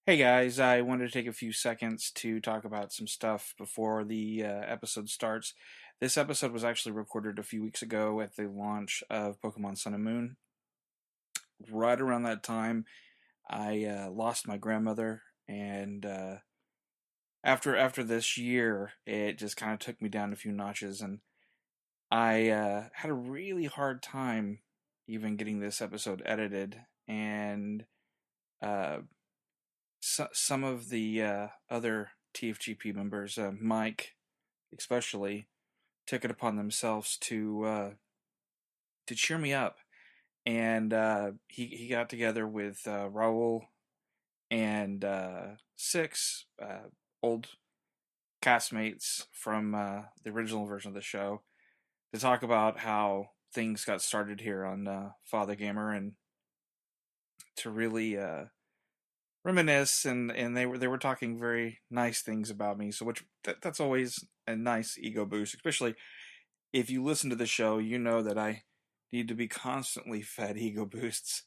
Hey guys, I wanted to take a few seconds to talk about some stuff before the episode starts. This episode was actually recorded a few weeks ago at the launch of Pokemon Sun and Moon. Right around that time, I lost my grandmother, and after this year, it just kind of took me down a few notches, and I had a really hard time even getting this episode edited, and uh, some of the other TFGP members, Mike especially, took it upon themselves to cheer me up, and he got together with Raul and six old castmates from the original version of the show to talk about how things got started here on Fathergamer, and to really reminisce, and they were talking very nice things about me, so that's always a nice ego boost, especially if you listen to the show. You know that I need to be constantly fed ego boosts,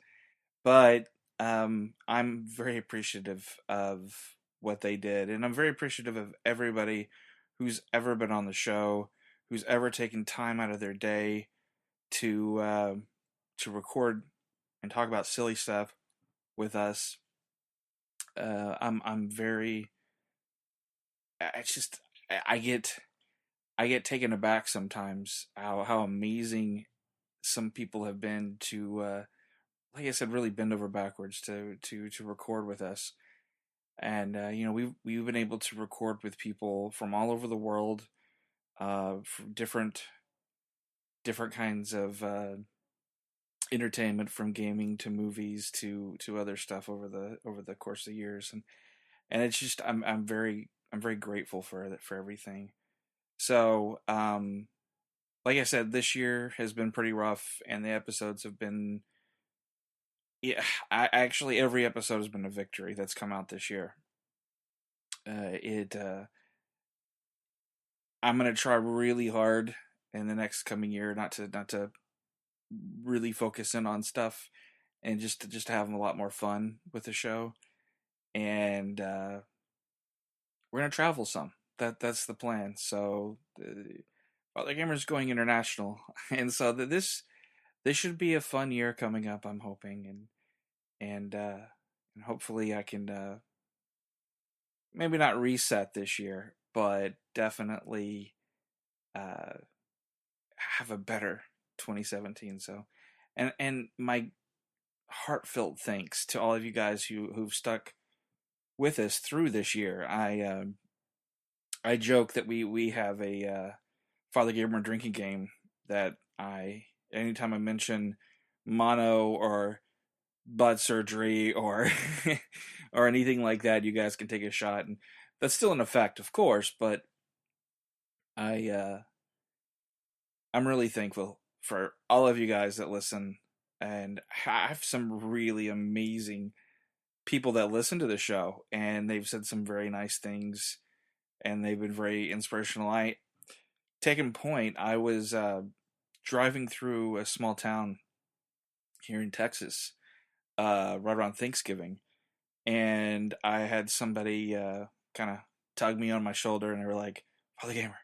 but I'm very appreciative of what they did, and I'm very appreciative of everybody who's ever been on the show, who's ever taken time out of their day to record and talk about silly stuff with us. I'm very. It's just I get I get taken aback sometimes how amazing some people have been to, like I said, really bend over backwards to record with us. And we've been able to record with people from all over the world, from different kinds of entertainment, from gaming to movies to other stuff over the course of the years. And it's just I'm very grateful for everything. So, like I said, this year has been pretty rough, and the episodes have been, yeah. Actually, every episode has been a victory that's come out this year. It I'm gonna try really hard in the next coming year not to really focus in on stuff, and just to have a lot more fun with the show. And we're gonna travel some. That's the plan. So Father Gamer's going international, and so this should be a fun year coming up. I'm hoping, and hopefully I can maybe not reset this year, but definitely uh, have a better 2017. So, and my heartfelt thanks to all of you guys who've stuck with us through this year. I joke that we have a Father Gamer drinking game that I anytime I mention mono or butt surgery or or anything like that, you guys can take a shot, and that's still in effect, of course. But I I'm really thankful for all of you guys that listen, and I have some really amazing people that listen to the show, and they've said some very nice things, and they've been very inspirational. I taken point. I was driving through a small town here in Texas, right around Thanksgiving, and I had somebody kind of tug me on my shoulder, and they were like, "Father Gamer,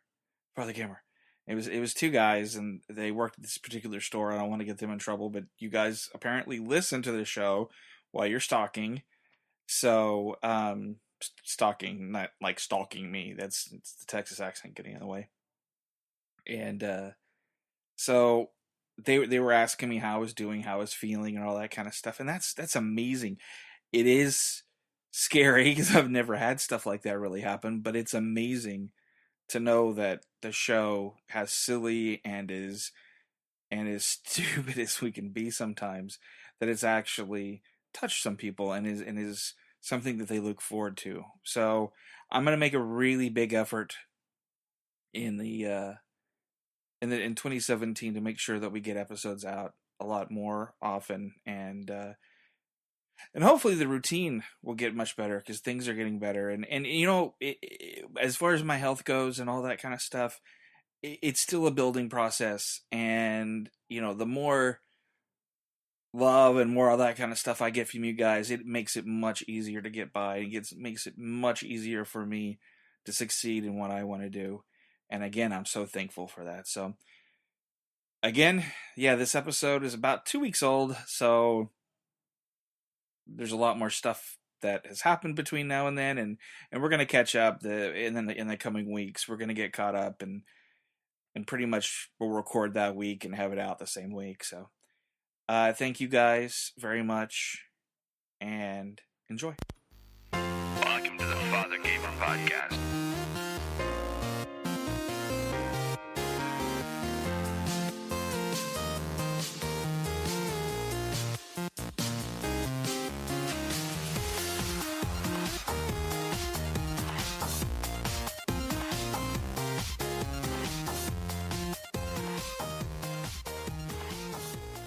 Father Gamer." It was two guys, and they worked at this particular store. I don't want to get them in trouble, but you guys apparently listen to the show while you're stalking. So, stalking, not like stalking me. It's the Texas accent getting in the way. And so they were asking me how I was doing, how I was feeling, and all that kind of stuff. And that's amazing. It is scary because I've never had stuff like that really happen, but it's amazing to know that the show, has silly and as stupid as we can be sometimes, that it's actually touched some people and is something that they look forward to. So I'm gonna make a really big effort in the in 2017 to make sure that we get episodes out a lot more often, and hopefully the routine will get much better because things are getting better. And as far as my health goes and all that kind of stuff, it's still a building process. And the more love and more of that kind of stuff I get from you guys, it makes it much easier to get by. It makes it much easier for me to succeed in what I want to do. And again, I'm so thankful for that. So again, yeah, this episode is about 2 weeks old, so there's a lot more stuff that has happened between now and then, and we're gonna catch up in the coming weeks. We're gonna get caught up, and pretty much we'll record that week and have it out the same week. So thank you guys very much, and enjoy. Welcome to the Fathergamer podcast.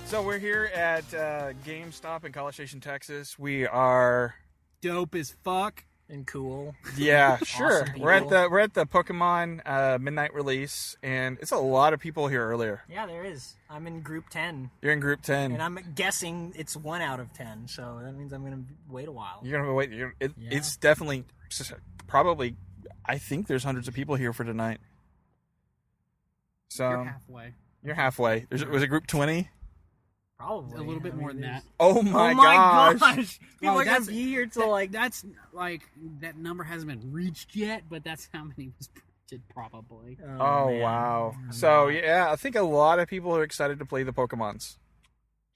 So we're here at GameStop in College Station, Texas. We are dope as fuck and cool. Yeah, sure. Awesome we're at the Pokemon midnight release, and it's a lot of people here earlier. Yeah, there is. I'm in group 10. You're in group 10, and I'm guessing it's 1 out of 10. So that means I'm gonna wait a while. You're gonna wait. It's definitely probably. I think there's hundreds of people here for tonight. So you're halfway. You're halfway. Was it group 20? Probably a little bit more than that. Oh my gosh! People are gonna be here till that's like that number hasn't been reached yet, but that's how many was printed probably. Oh wow! So yeah, I think a lot of people are excited to play the Pokemons.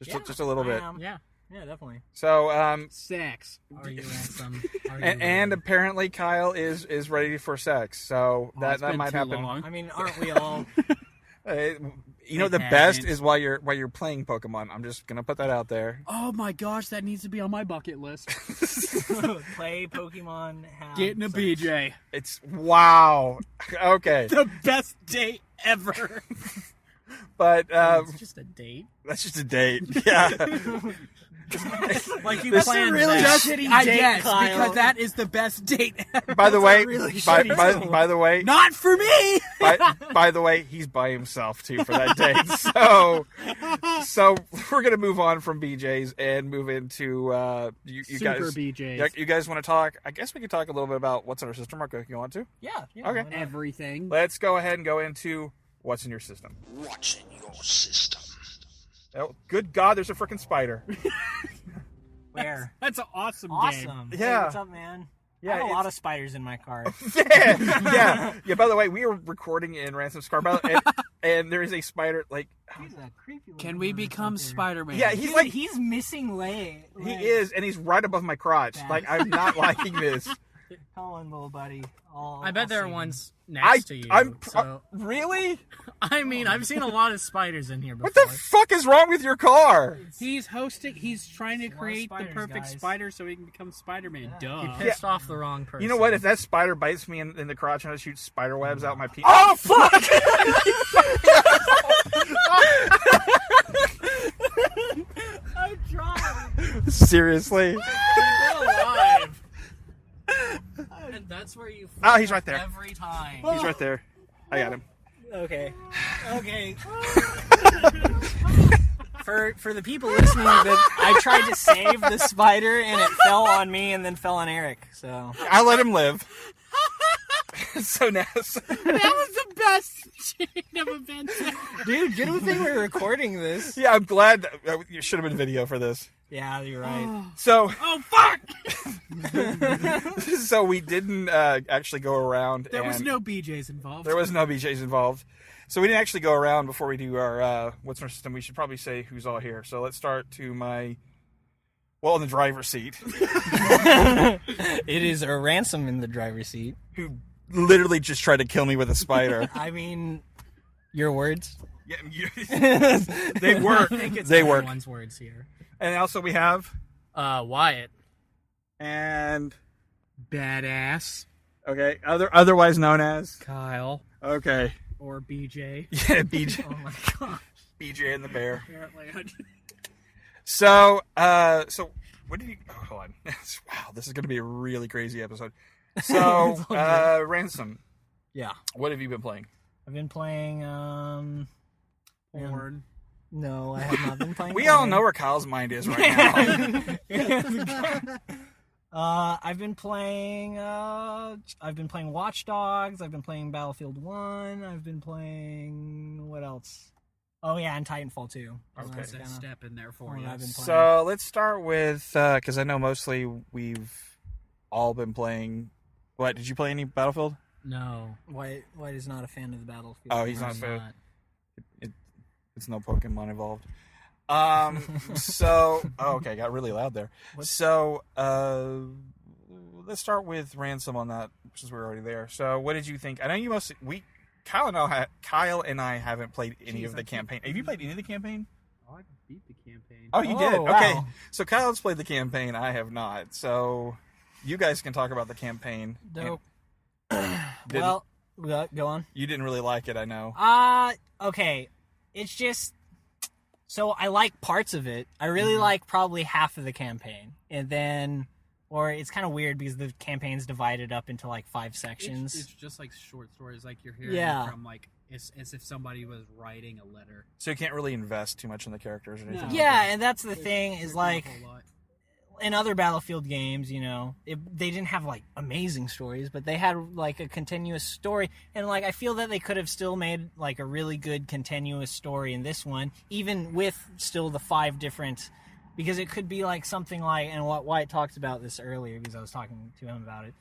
Just a little bit. Yeah, definitely. So sex. Are you Ransom? And apparently Kyle is ready for sex. So that might happen. Long. I mean, aren't we all? The best is while you're playing Pokemon. I'm just gonna put that out there. Oh my gosh, that needs to be on my bucket list. Play Pokemon. Getting a BJ. It's wow. Okay. The best date ever. But it's just a date. That's just a date. Yeah. Like you this planned really that. shitty I date, guess, because that is the best date ever. By the way, really by the way, not for me. by the way, he's by himself too for that date. So we're gonna move on from BJ's and move into you Super guys. BJ's. You guys want to talk? I guess we could talk a little bit about what's in our system. Marco, you want to? Yeah. Okay. Everything. Let's go ahead and go into what's in your system. What's in your system? Oh, good God! There's a freaking spider. Where? That's an awesome game. Awesome. Yeah. Hey, what's up, man? Yeah, I have a lot of spiders in my car. yeah. By the way, we are recording in Ransom's car, and there is a spider. Like, he's a creepy. Can we become Spider-Man? Yeah, he's missing leg. He is, and he's right above my crotch. Bad. Like, I'm not liking this. Come on, little buddy. I bet there are ones next to you. Really? I mean, I've seen a lot of spiders in here before. What the fuck is wrong with your car? He's trying to create the perfect spider so he can become Spider-Man. Duh. He pissed off the wrong person. You know what? If that spider bites me in the crotch and I shoot spider webs out my penis. Oh, fuck! I tried. Seriously? You're alive. And that's where you Oh, he's right there. Every time. He's right there. I got him. Okay. For the people listening, I tried to save the spider and it fell on me and then fell on Eric. So I let him live. So now, That was the best chain of events. dude, good thing we're recording this. yeah, I'm glad you should have been video for this. Yeah, you're right. So, Oh fuck! so we didn't actually go around. There was no BJ's involved. There was no BJ's involved. So we didn't actually go around before we do our what's in our system. We should probably say who's all here. So let's start to in the driver's seat. It is a Ransom in the driver's seat. Who literally just tried to kill me with a spider. I mean, your words. Yeah, they work. They work. Everyone's words here. And also we have Wyatt. and Badass okay, otherwise known as Kyle. okay. or BJ. Yeah, BJ. Oh my god. BJ and the bear. Apparently. So what did you? Oh, hold on. Wow, this is going to be a really crazy episode. So, Ransom. Yeah. What have you been playing? I've been playing Porn. No, I have not been playing. We all know where Kyle's mind is right now. I've been playing Watch Dogs. I've been playing Battlefield 1. I've been playing what else? Oh yeah, and Titanfall 2. Okay. There's a step in there for Oh, you. I've been playing. So let's start with because I know mostly we've all been playing. What did you play any Battlefield? No. White is not a fan of the Battlefield. Oh, he's not a I'm fan. not. It's no Pokemon involved. Okay, got really loud there. So, let's start with Ransom on that, since we're already there. So, what did you think? I know Kyle and I haven't played any of the campaign. Have you played any of the campaign? Oh, I beat the campaign. Oh, you did? wow. Okay. So, Kyle's played the campaign. I have not. So, you guys can talk about the campaign. Dope. Well, go on. You didn't really like it, I know. Okay. It's just so I like parts of it. I really like probably half of the campaign, and then, or it's kind of weird because the campaign's divided up into like 5 sections. It's just like short stories, like you're hearing from like as if somebody was writing a letter. So, you can't really invest too much in the characters or anything. No. Yeah, and that's the thing is There's like not a whole lot. in other Battlefield games, they didn't have like amazing stories, but they had like a continuous story, and like I feel that they could have still made like a really good continuous story in this one, even with still the 5 different, because it could be like something like, and what White talked about this earlier because I was talking to him about it,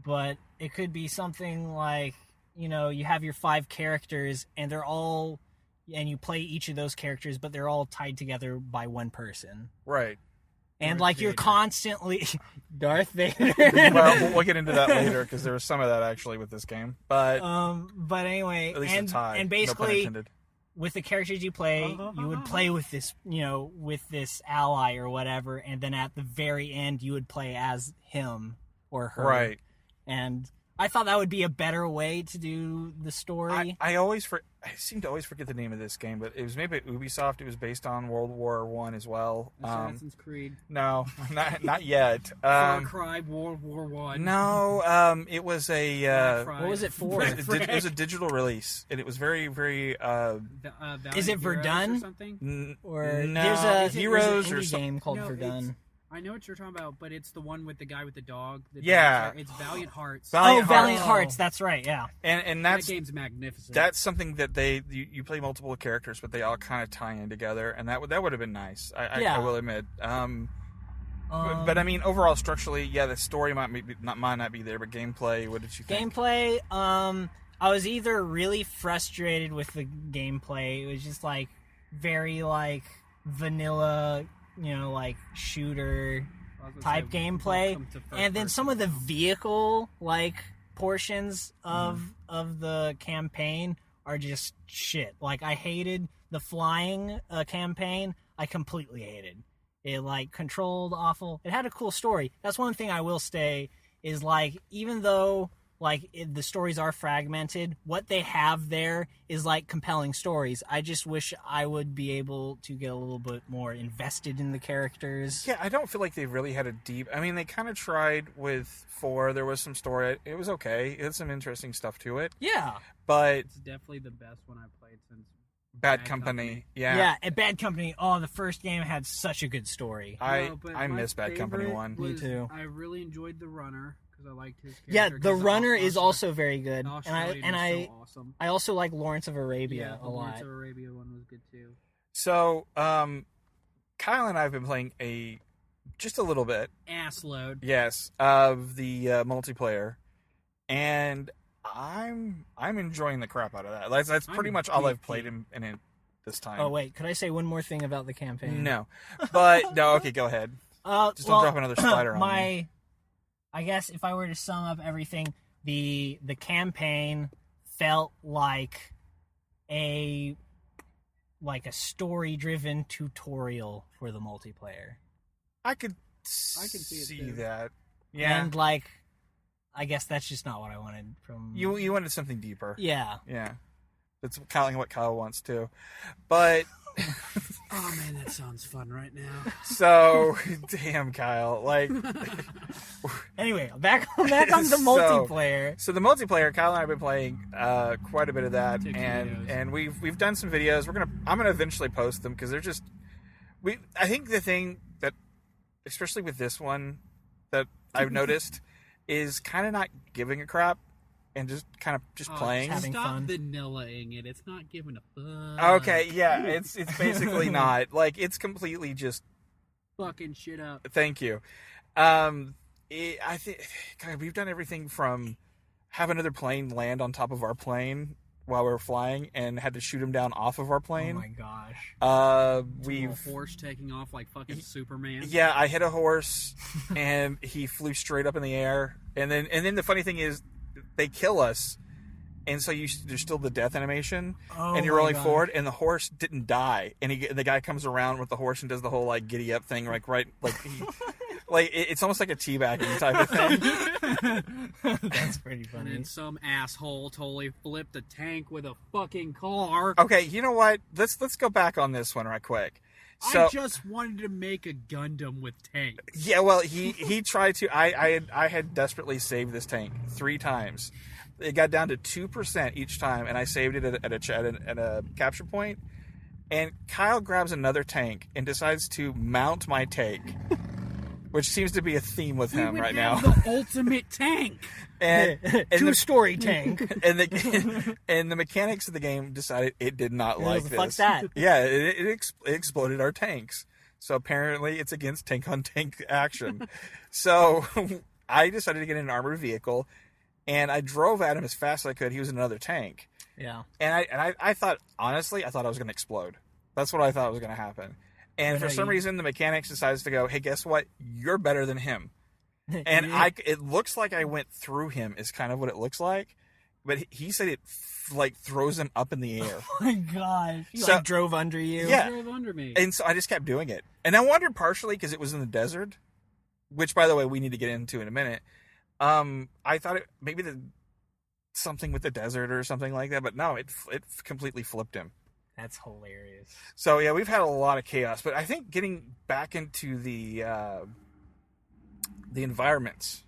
but it could be something like, you have your 5 characters and and you play each of those characters, but they're all tied together by one person. Right. And Darth like you're Vader. constantly Darth Vader. Well, we'll get into that later because there was some of that actually with this game. But anyway, at least it's high. and No pun basically intended. with the characters you play, you would play with this, with this ally or whatever, and then at the very end you would play as him or her. Right. And I thought that would be a better way to do the story. I seem to always forget the name of this game, but it was made by Ubisoft. It was based on World War I as well. Assassin's Creed, No, not yet. Far Cry, World War One. No, it was a What was it for? it was a digital release, and it was very, very. Is it Valiant Heroes Verdun? or something? Or no, there's a Heroes or indie something. game called No, Verdun. I know what you're talking about, but it's the one with the guy with the dog. Yeah. It's Valiant Hearts. Valiant Valiant Hearts. Hearts. That's right. Yeah. And That that's game's magnificent. that's something that you play multiple characters, but they all kind of tie in together, and that would have been nice. I will admit. But I mean, overall, structurally, yeah, the story might not be there, but gameplay. What did you think? Gameplay. I was either really frustrated with the gameplay. It was just like very like vanilla, like shooter type gameplay, and then some of the vehicle like portions of the campaign are just shit. Like I hated the flying campaign. I completely hated it. Like controlled awful. It had a cool story. That's one thing I will say is like, even though like the stories are fragmented, what they have there is like compelling stories. I just wish I would be able to get a little bit more invested in the characters. Yeah, I don't feel like they really had a deep. I mean, they kind of tried with 4. There was some story. It was okay. It had some interesting stuff to it. Yeah. But It's definitely the best one I've played since Bad Company. Yeah. Yeah, at Bad Company, the first game had such a good story. I my miss Bad Company favorite 1. Me was- too. I really enjoyed the runner because I liked his character. Yeah, the 'cause runner is Austra- also very good, the and Australian is so awesome. I also like Lawrence of Arabia Yeah, a the Lawrence lot. of Arabia one was good too. So, Kyle and I have been playing just a little bit, Ass load. yes, of the multiplayer, and I'm enjoying the crap out of that. That's pretty much all I've played in it this time. Oh wait, could I say one more thing about the campaign? No, but no. Okay, go ahead. Just don't drop another spider on me. I guess if I were to sum up everything, the campaign felt like a story-driven tutorial for the multiplayer. I could see it see too. that. Yeah, And I guess that's just not what I wanted from you wanted something deeper. Yeah. Yeah, that's kind of what Kyle wants too. But Oh man, that sounds fun right now. So, damn, Kyle. Like, Anyway, back on the multiplayer. so the multiplayer, Kyle and I have been playing quite a bit of that, TikTok and videos. we've done some videos. I'm gonna eventually post them because they're just I think the thing that, especially with this one, that I've noticed is kind of not giving a crap and just kind of just playing. having Stop fun. vanillaing it. It's not giving a fuck. Okay, yeah, it's basically not. Like, it's completely just. Fucking shit up. Thank you. I think, God, we've done everything from have another plane land on top of our plane while we were flying and had to shoot him down off of our Oh plane. my gosh. A We've horse taking off like fucking Superman. Yeah, I hit a horse and he flew straight up in the air. And then the funny thing is, they kill us, and so there's still the death animation, Oh and you're my rolling gosh. forward, and the horse didn't die, and the guy comes around with the horse and does the whole like giddy up thing, like it's almost like a teabagging type of thing. That's pretty And funny. then some asshole totally flipped a tank with a fucking car. Okay, you know what? Let's go back on this one right quick. So I just wanted to make a Gundam with tanks. yeah, well, he tried to. I had desperately saved this tank 3 times. It got down to 2% each time, and I saved it at a capture point. And Kyle grabs another tank and decides to mount my tank, which seems to be a theme with him We would right have now. the ultimate tank. And Two-story tank. and the mechanics of the game decided it did not like the this. fuck's that? Yeah, it exploded our tanks. So apparently it's against tank on tank action. So I decided to get in an armored vehicle, and I drove at him as fast as I could. He was in another tank. Yeah. And I thought, honestly, I thought I was going to explode. That's what I thought was going to happen. And But for some reason, the mechanics decides to go, hey, guess what? You're better than him. And it looks like I went through him is kind of what it looks like. But he said it throws him up in the air. Oh my gosh. He So- drove under you. Yeah. Drove under me. And so I just kept doing it. And I wondered partially because it was in the desert, which, by the way, we need to get into in a minute. I thought maybe something with the desert or something like that. But no, it completely flipped him. That's hilarious. So yeah, we've had a lot of chaos, but I think getting back into the environments,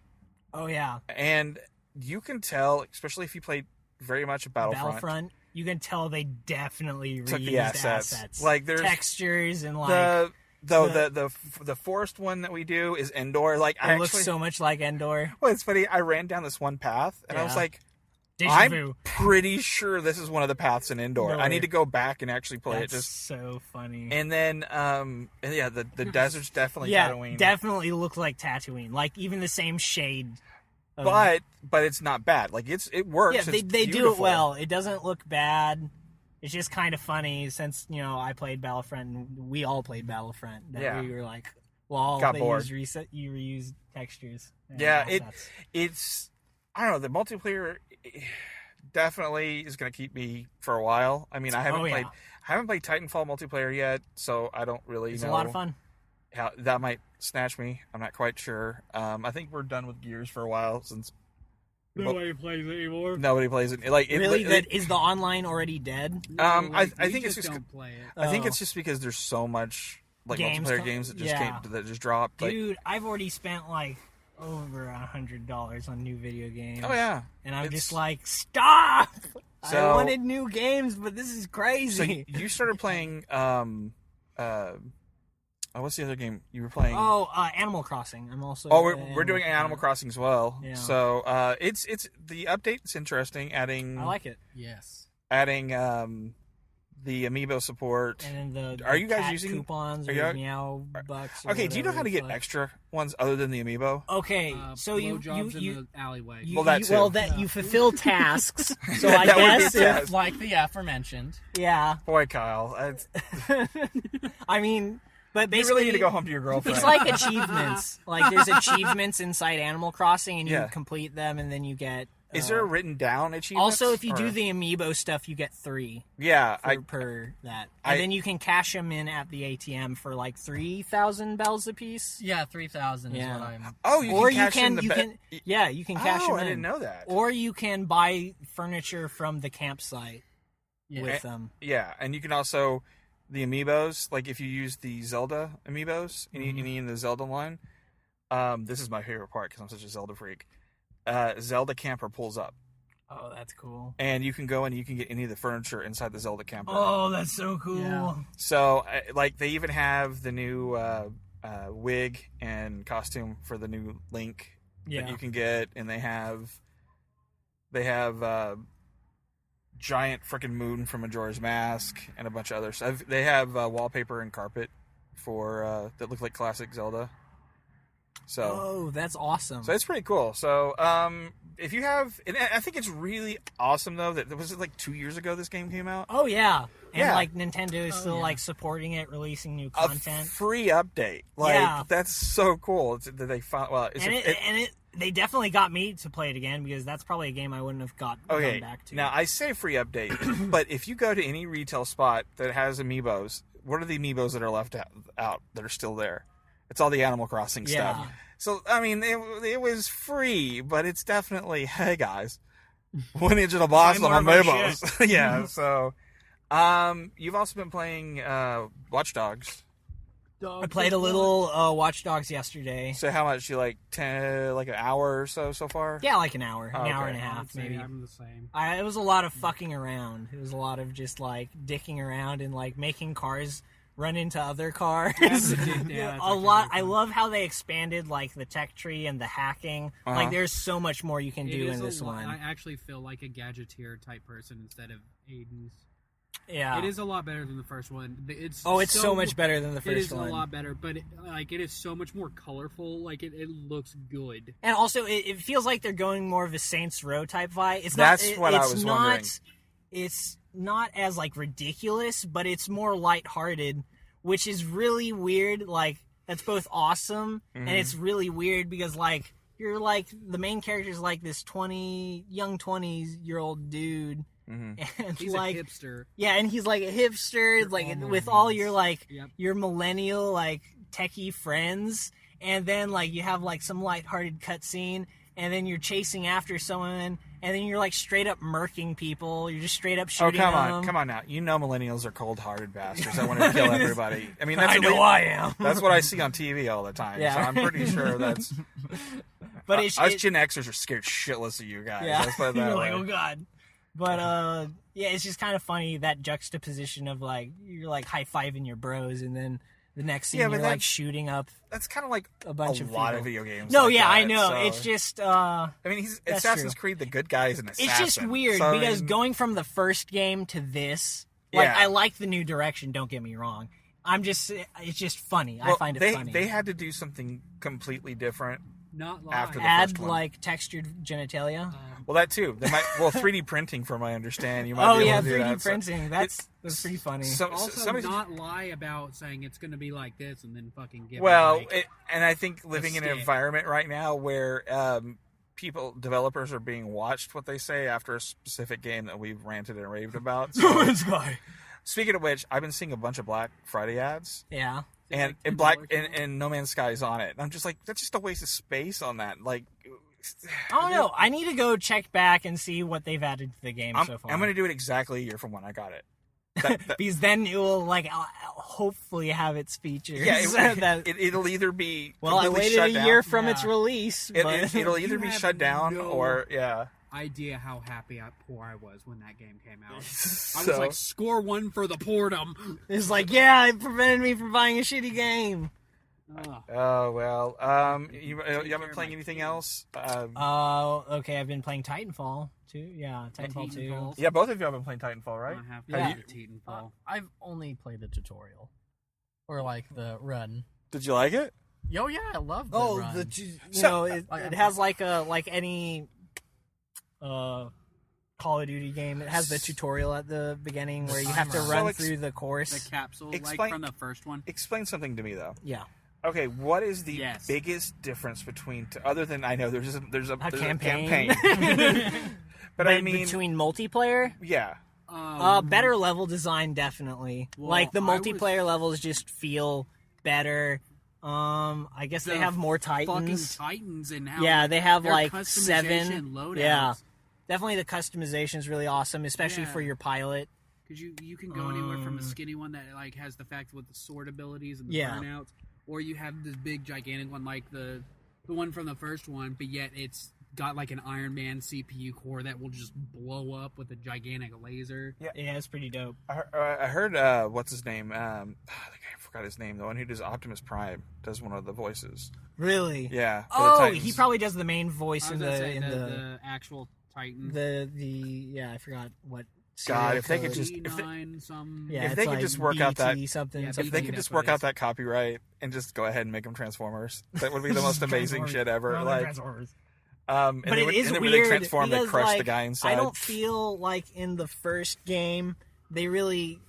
Oh yeah. and you can tell, especially if you played very much Battlefront, You can tell they definitely took reused the assets. Like there's textures and like the forest one that we do is Endor. Like it looks so much like Endor. Well, it's funny. I ran down this one path, and I was Yeah. like, Deja I'm vu. pretty sure this is one of the paths in Endor. No I way. need to go back and actually play That's it. Just so funny. and then and yeah, the desert's definitely yeah, Tatooine. definitely look like Tatooine. Like even the same shade. of- But it's not bad. Like it works. yeah, they It's do it beautiful. well. It doesn't look bad. It's just kind of funny since I played Battlefront and we all played Battlefront. That Yeah. we were like, well, Got they bored. you reuse textures. And Yeah, assets. it's I don't know. The multiplayer definitely is going to keep me for a while. I mean, I haven't played Titanfall multiplayer yet, so I don't really It's know a lot of fun. how that might snatch me. I'm not quite sure. I think we're done with Gears for a while since Nobody plays it anymore. nobody plays it. Like Really, is the online already dead? I we think it's just just don't play it. I think Oh. it's just because there's so much like Games multiplayer come- games that just yeah. came that just dropped. Like, Dude, I've already spent like over $100 on new video games. oh yeah. And I'm It's- just like, stop! I So- wanted new games, but this is So crazy. you started playing what's the other game you were playing? Animal Crossing. I'm also. Oh, we're doing Animal Crossing as well. Yeah. So it's the update's interesting. Adding I like it. Yes. adding the amiibo support. And then the Are you guys cat using- coupons are or you- meow bucks? Or Okay, do you know whatever how to the get fuck. extra ones other than the amiibo? Okay, so you blowjobs in the alleyway. you Well, that too. you fulfill tasks. So That I would be guess a task. if, Like the aforementioned. yeah, Boy, Kyle, I mean, but you basically really need to go home to your girlfriend. it's like achievements. Like there's achievements inside Animal Crossing, and you Yeah. complete them, and then you get. Is there a written down achievement? Also, if you do the amiibo stuff, you get 3 yeah, per that, I- and then you can cash them in at the ATM for like 3,000 bells a piece. Yeah, 3,000 is Yeah. what I'm. oh, you Or can you cash in can the you bet- can yeah you can cash Oh, them in. I didn't know that. Or you can buy furniture from the campsite Yeah. with them. Yeah, and you can also the amiibos, like if you use the Zelda amiibos, any in the Zelda line, this is my favorite part because I'm such a Zelda freak. Zelda camper pulls up. Oh, that's cool. And you can go and you can get any of the furniture inside the Zelda camper. Oh, that's so cool. Yeah. So, like, they even have the new wig and costume for the new Link that you can get, and they have giant freaking moon from Majora's Mask and a bunch of other stuff. They have wallpaper and carpet for that look like classic Zelda. So, that's awesome. So it's pretty cool. So, if you have, and I think it's really awesome though that was it like 2 years ago this game came out. Oh yeah, and Yeah. like Nintendo is still like supporting it, releasing new A content. free update, like that's so cool that they found. Well, they definitely got me to play it again because that's probably a game I wouldn't have gone back to. Now I say free update, but if you go to any retail spot that has amiibos, what are the amiibos that are left out that are still there? It's all the Animal Crossing stuff. So, I mean, it was free, but it's definitely, hey guys, one digital box on amiibos. Yeah, so, you've also been playing Watch Dogs. I played a little Watch Dogs yesterday. So how much? You like an hour or so far? Yeah, like an hour. Oh, An hour okay. and a half, maybe. I'm the same. It was a lot of fucking around. It was a lot of just, like, dicking around and, like, making cars run into other cars. A lot. I love how they expanded like the tech tree and the hacking. Like there's so much more you can do in this one. I actually feel like a gadgeteer type person instead of Aiden's. Yeah, it is a lot better than the first one. It's so much better than the first one. It is a lot better, but it is so much more colorful. Like it looks good, and also it feels like they're going more of a Saints Row type vibe. Wondering. It's not as like ridiculous, but it's more lighthearted, which is really weird. Like that's both awesome and it's really weird because like you're like the main character's like this young 20-year-old dude. And he's like a hipster. Yeah, and he's like a hipster, like with all your like your millennial like techie friends, and then like you have like some lighthearted cutscene, and then you're chasing after someone, and then you're like straight up murking people. You're just straight up shooting them. Come on now. You know millennials are cold-hearted bastards. I want to kill everybody. I mean, I am. That's what I see on TV all the time. Yeah. So I'm pretty sure that's. But us Gen Xers are scared shitless of you guys. Yeah, Let's put it that you're way. like, oh god. But yeah, it's just kind of funny that juxtaposition of like you're like high-fiving your bros, and then the next scene you're like shooting up. That's kind of like a bunch of lot of video games. No, like yeah, that, I know. so. It's just. I mean, Assassin's Creed. The good guys and assassin. It's just weird so, because going from the first game to this, like I like the new direction. Don't get me wrong. It's just funny. I find it funny. They had to do something completely different. Not live. After the add first one. like textured genitalia. Well, that too. They might 3D printing, from what I understand. You might. Be able to do 3D that, printing. That's pretty funny. Also, not lie about saying it's going to be like this and then fucking give. And I think living in an environment right now where developers are being watched what they say after a specific game that we've ranted and raved about. So, this guy. Speaking of which, I've been seeing a bunch of Black Friday ads. Yeah. And No Man's Sky is on it. And I'm just like, that's just a waste of space on that. Like, I don't know. I need to go check back and see what they've added to the game so far. I'm going to do it exactly a year from when I got it. Because then it will like hopefully have its features. Yeah, it'll either be I waited a year from its release. It'll either be shut down or idea how poor I was when that game came out. I was like, score one for the portum. It's like, it prevented me from buying a shitty game. Oh well. You haven't playing anything else? Okay. I've been playing Titanfall too. Yeah, Titanfall 2. Yeah, both of you have been playing Titanfall, right? I have Titanfall. I've only played the tutorial, or like the run. Did you like it? Oh yeah, I love the run. It has like any Call of Duty game. It has the tutorial at the beginning where you have to run through the course. The capsule, like from the first one. Explain something to me though. Yeah. Okay, what is the biggest difference between other than I know there's a campaign. But I mean between multiplayer? Yeah. Better level design definitely. Well, like the multiplayer levels just feel better. I guess they have more Titans. Fucking Titans and how they have like customization 7 loadouts. Yeah. Definitely the customization is really awesome, especially for your pilot. Because you can go anywhere from a skinny one that like has the fact with the sword abilities and the burnouts, or you have this big gigantic one like the one from the first one, but yet it's got like an Iron Man CPU core that will just blow up with a gigantic laser. Yeah, it's pretty dope. I heard what's his name? I think I forgot his name. The one who does Optimus Prime does one of the voices. Really? Yeah. Oh, he probably does the main voice in the actual Titan. I forgot what. God, if they could just just work out that if they could just work out that copyright and just go ahead and make them Transformers, that would be the most amazing shit ever. But it is weird they transform, because they crush the guy inside. I don't feel like in the first game they really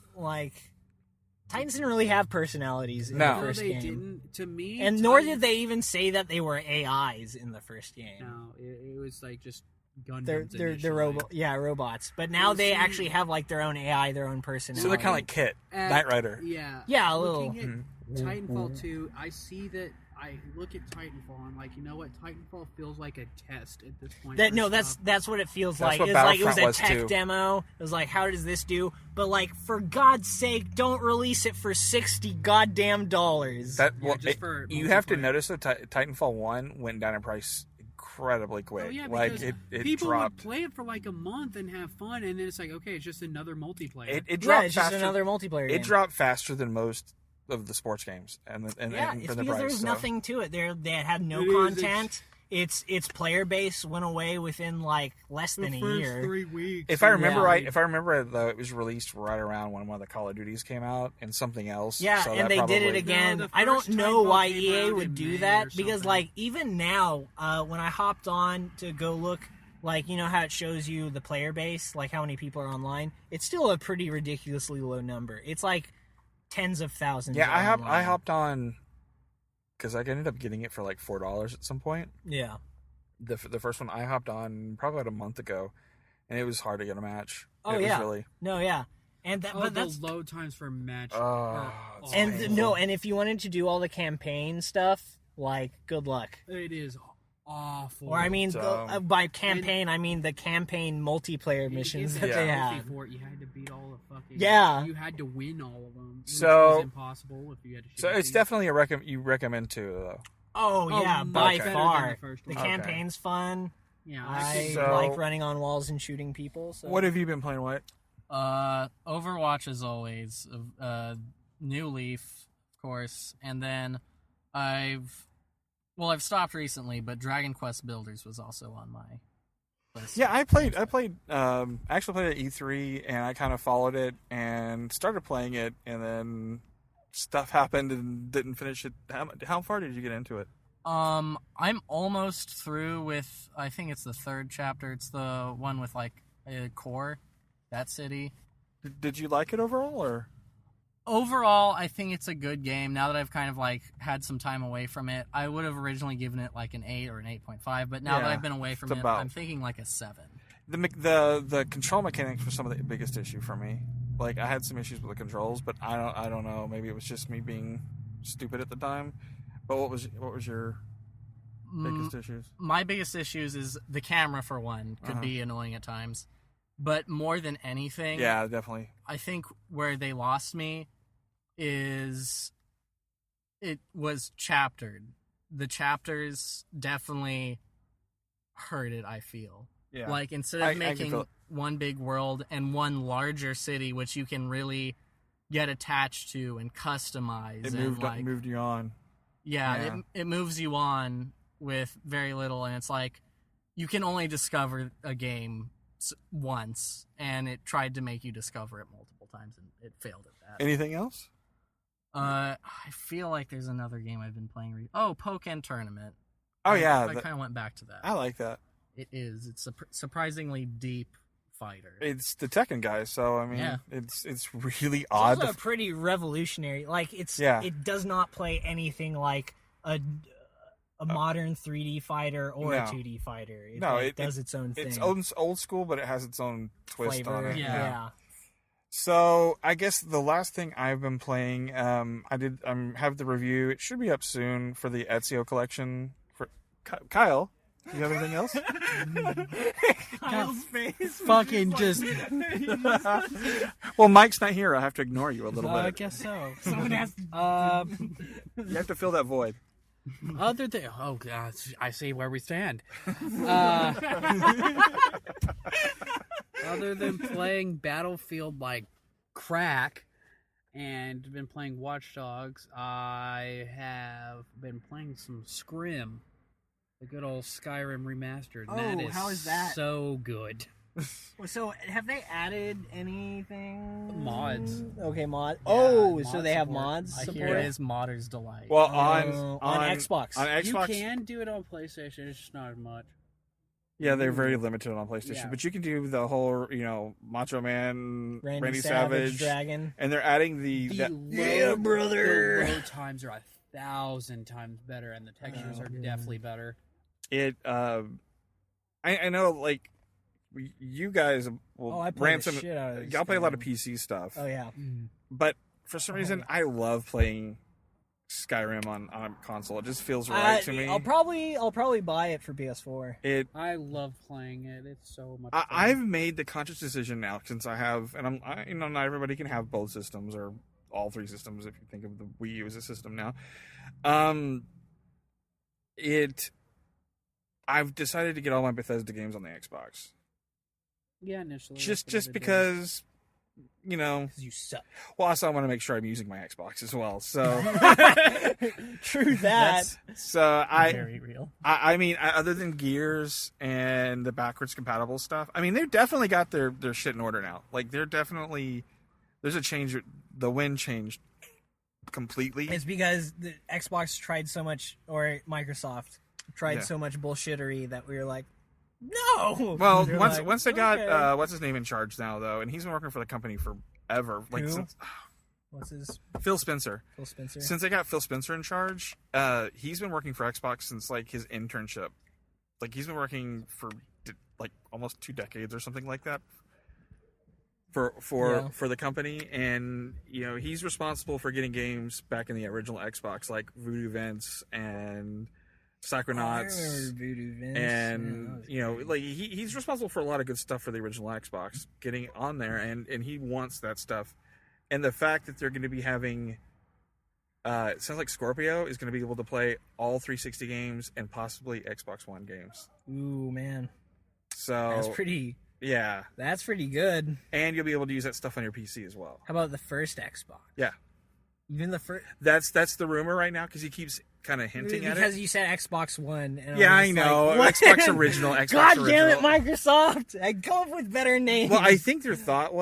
Titans didn't really have personalities in the first game. Didn't. To me, and nor did they even say that they were AIs in the first game. No, it was like just. Gundams they're robots. But now they actually have like their own AI, their own personality. So they're kind of like Kit, Knight Rider. Yeah, a little. Looking at Titanfall 2, I see that. I look at Titanfall and I'm like, you know what? Titanfall feels like a test at this point. That's what it feels like. What it was a tech demo. It was like, how does this do? But like, for God's sake, don't release it for $60 goddamn dollars. You have to notice that Titanfall 1 went down in price incredibly quick. Oh, yeah, like it people dropped. would play it for like a month and have fun, and then it's like, okay, it's just another multiplayer. It dropped it's faster. Just another multiplayer game. It dropped faster than most of the sports games, and it's for the because price, there's nothing to it. They had no content. Its player base went away within like less than a year. 3 weeks. If I remember right, though, it was released right around when one of the Call of Duties came out and something else. Yeah, so and they did it again. I don't know why EA would do that because, like, even now, when I hopped on to go look, like, you know how it shows you the player base, like how many people are online. It's still a pretty ridiculously low number. It's like tens of thousands. Yeah, I hopped on. Because I ended up getting it for like $4 at some point. Yeah. The first one I hopped on probably about a month ago, and it was hard to get a match. Oh, it yeah. was really... No, yeah. And the load times for a match. And if you wanted to do all the campaign stuff, like, good luck. It is awful. Or I mean, by campaign, I mean the campaign multiplayer missions that they have. You had to beat all the fucking. Yeah. You had to win all of them. Which was impossible if you had to. So it's definitely you recommend too, though. Oh yeah, by far. The Okay. campaign's fun. Yeah, I like running on walls and shooting people. So. What have you been playing, White? Overwatch as always. New Leaf, of course, and then I've stopped recently, but Dragon Quest Builders was also on my list. Yeah, I actually played at E3, and I kind of followed it and started playing it, and then stuff happened and didn't finish it. How far did you get into it? I'm almost through with, I think it's the 3rd chapter. It's the one with like a core, that city. Did you like it overall, or? Overall, I think it's a good game. Now that I've kind of like had some time away from it, I would have originally given it like an 8 or an 8.5, but now that I've been away from it, I'm thinking like a 7. The control mechanics were some of the biggest issue for me. Like, I had some issues with the controls, but I don't know. Maybe it was just me being stupid at the time. But what was your biggest issues? My biggest issues is the camera, for one, could be annoying at times. But more than anything, yeah, definitely. I think where they lost me is it was chaptered. The chapters definitely hurt it, I feel. Yeah. Like, instead of making one big world and one larger city, which you can really get attached to and customize. It moved you on. Yeah. It moves you on with very little, and it's like you can only discover a game once, and it tried to make you discover it multiple times, and it failed at that. Anything else? I feel like there's another game I've been playing. Pokken Tournament. Oh, yeah. I kind of went back to that. I like that. It is. It's a surprisingly deep fighter. It's the Tekken guys, so I mean, it's really It's odd. also pretty revolutionary. Like, it does not play anything like a modern 3D fighter or a 2D fighter. It does its own thing. It's old school, but it has its own twist flavor. on it. Yeah. So I guess the last thing I've been playing, I have the review. It should be up soon for the Ezio collection. For Kyle, Do you have anything else? Kyle's face. Fucking just. Well, Mike's not here. I have to ignore you a little I bit. guess so. Someone has to. You have to fill that void. Other than I see where we stand. Other than playing Battlefield like crack and been playing Watch Dogs, I have been playing some Scrim, the good old Skyrim remastered. Oh, That is how is that? so good. So, have they added anything? Mods. Okay, mod. Yeah, oh, so mod they have support. mods I support? hear it is Modder's Delight. Well, on Xbox. On Xbox, You can do it on PlayStation, it's just not as much. yeah, they're very limited on PlayStation. Yeah. But you can do the whole, Macho Man, Randy Savage, Dragon. and they're adding the Yeah, brother. The load times are 1,000 times better, and the textures are definitely better. it. I know, like, you guys will I play Ransom. the shit out of Y'all play a lot of Skyrim. PC stuff, Oh yeah. but for some reason, I love playing Skyrim on a console. It just feels right to me. I'll probably buy it for PS4. I love playing it. It's so much fun. I've made the conscious decision now, since I have, and not everybody can have both systems or all three systems if you think of the Wii U as a system now. I've decided to get all my Bethesda games on the Xbox. Yeah, initially. Just because, Because you suck. well, also I want to make sure I'm using my Xbox as well. So, True that. so Very real. I mean, other than Gears and the backwards compatible stuff, I mean, they've definitely got their shit in order now. Like, there's a change. The wind changed completely. It's because the Xbox tried so much, or Microsoft tried so much bullshittery that we were like, no. Well, They're once like, they got okay. what's his name in charge now, though, and he's been working for the company forever. Like, Who? since What's his Phil Spencer. Phil Spencer? Since they got Phil Spencer in charge, he's been working for Xbox since like his internship. Like, he's been working for like almost 2 decades or something like that for the company, and he's responsible for getting games back in the original Xbox, like Voodoo Vents and Psychonauts. I remember Voodoo Vince. And Yeah, that was like he's responsible for a lot of good stuff for the original Xbox, getting on there, and he wants that stuff. And the fact that they're going to be having, it sounds like Scorpio is going to be able to play all 360 games and possibly Xbox One games. Ooh, man. So That's pretty good. and you'll be able to use that stuff on your PC as well. How about the first Xbox? Yeah, Even the first. that's the rumor right now, because he keeps kind of hinting at Because it. you said Xbox One. And Yeah, I I was know. like, what? Xbox original. Xbox God original. damn it, Microsoft! I come up with better names. Well, I think their thought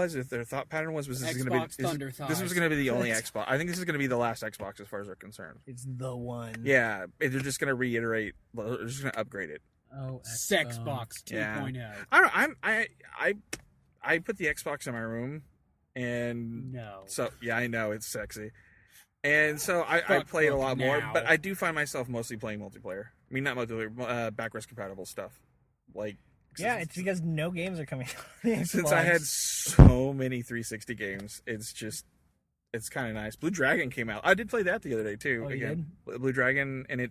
pattern was this is going to be Xbox Thunder this was going to be the only Xbox. I think this is going to be the last Xbox as far as they're concerned. It's the one. Yeah, they're just going to reiterate. They're just going to upgrade it. Oh, Xbox 2.0. Yeah. I put the Xbox in my room, and No. so yeah, I know it's sexy, and so I Fuck play it a book lot more. now. But I do find myself mostly playing multiplayer. I mean, not multiplayer, backwards compatible stuff. Like, Yeah, it's because no games are coming out. since I had so many 360 games, it's kind of nice. Blue Dragon came out. I did play that the other day too. Oh, you Blue Dragon, and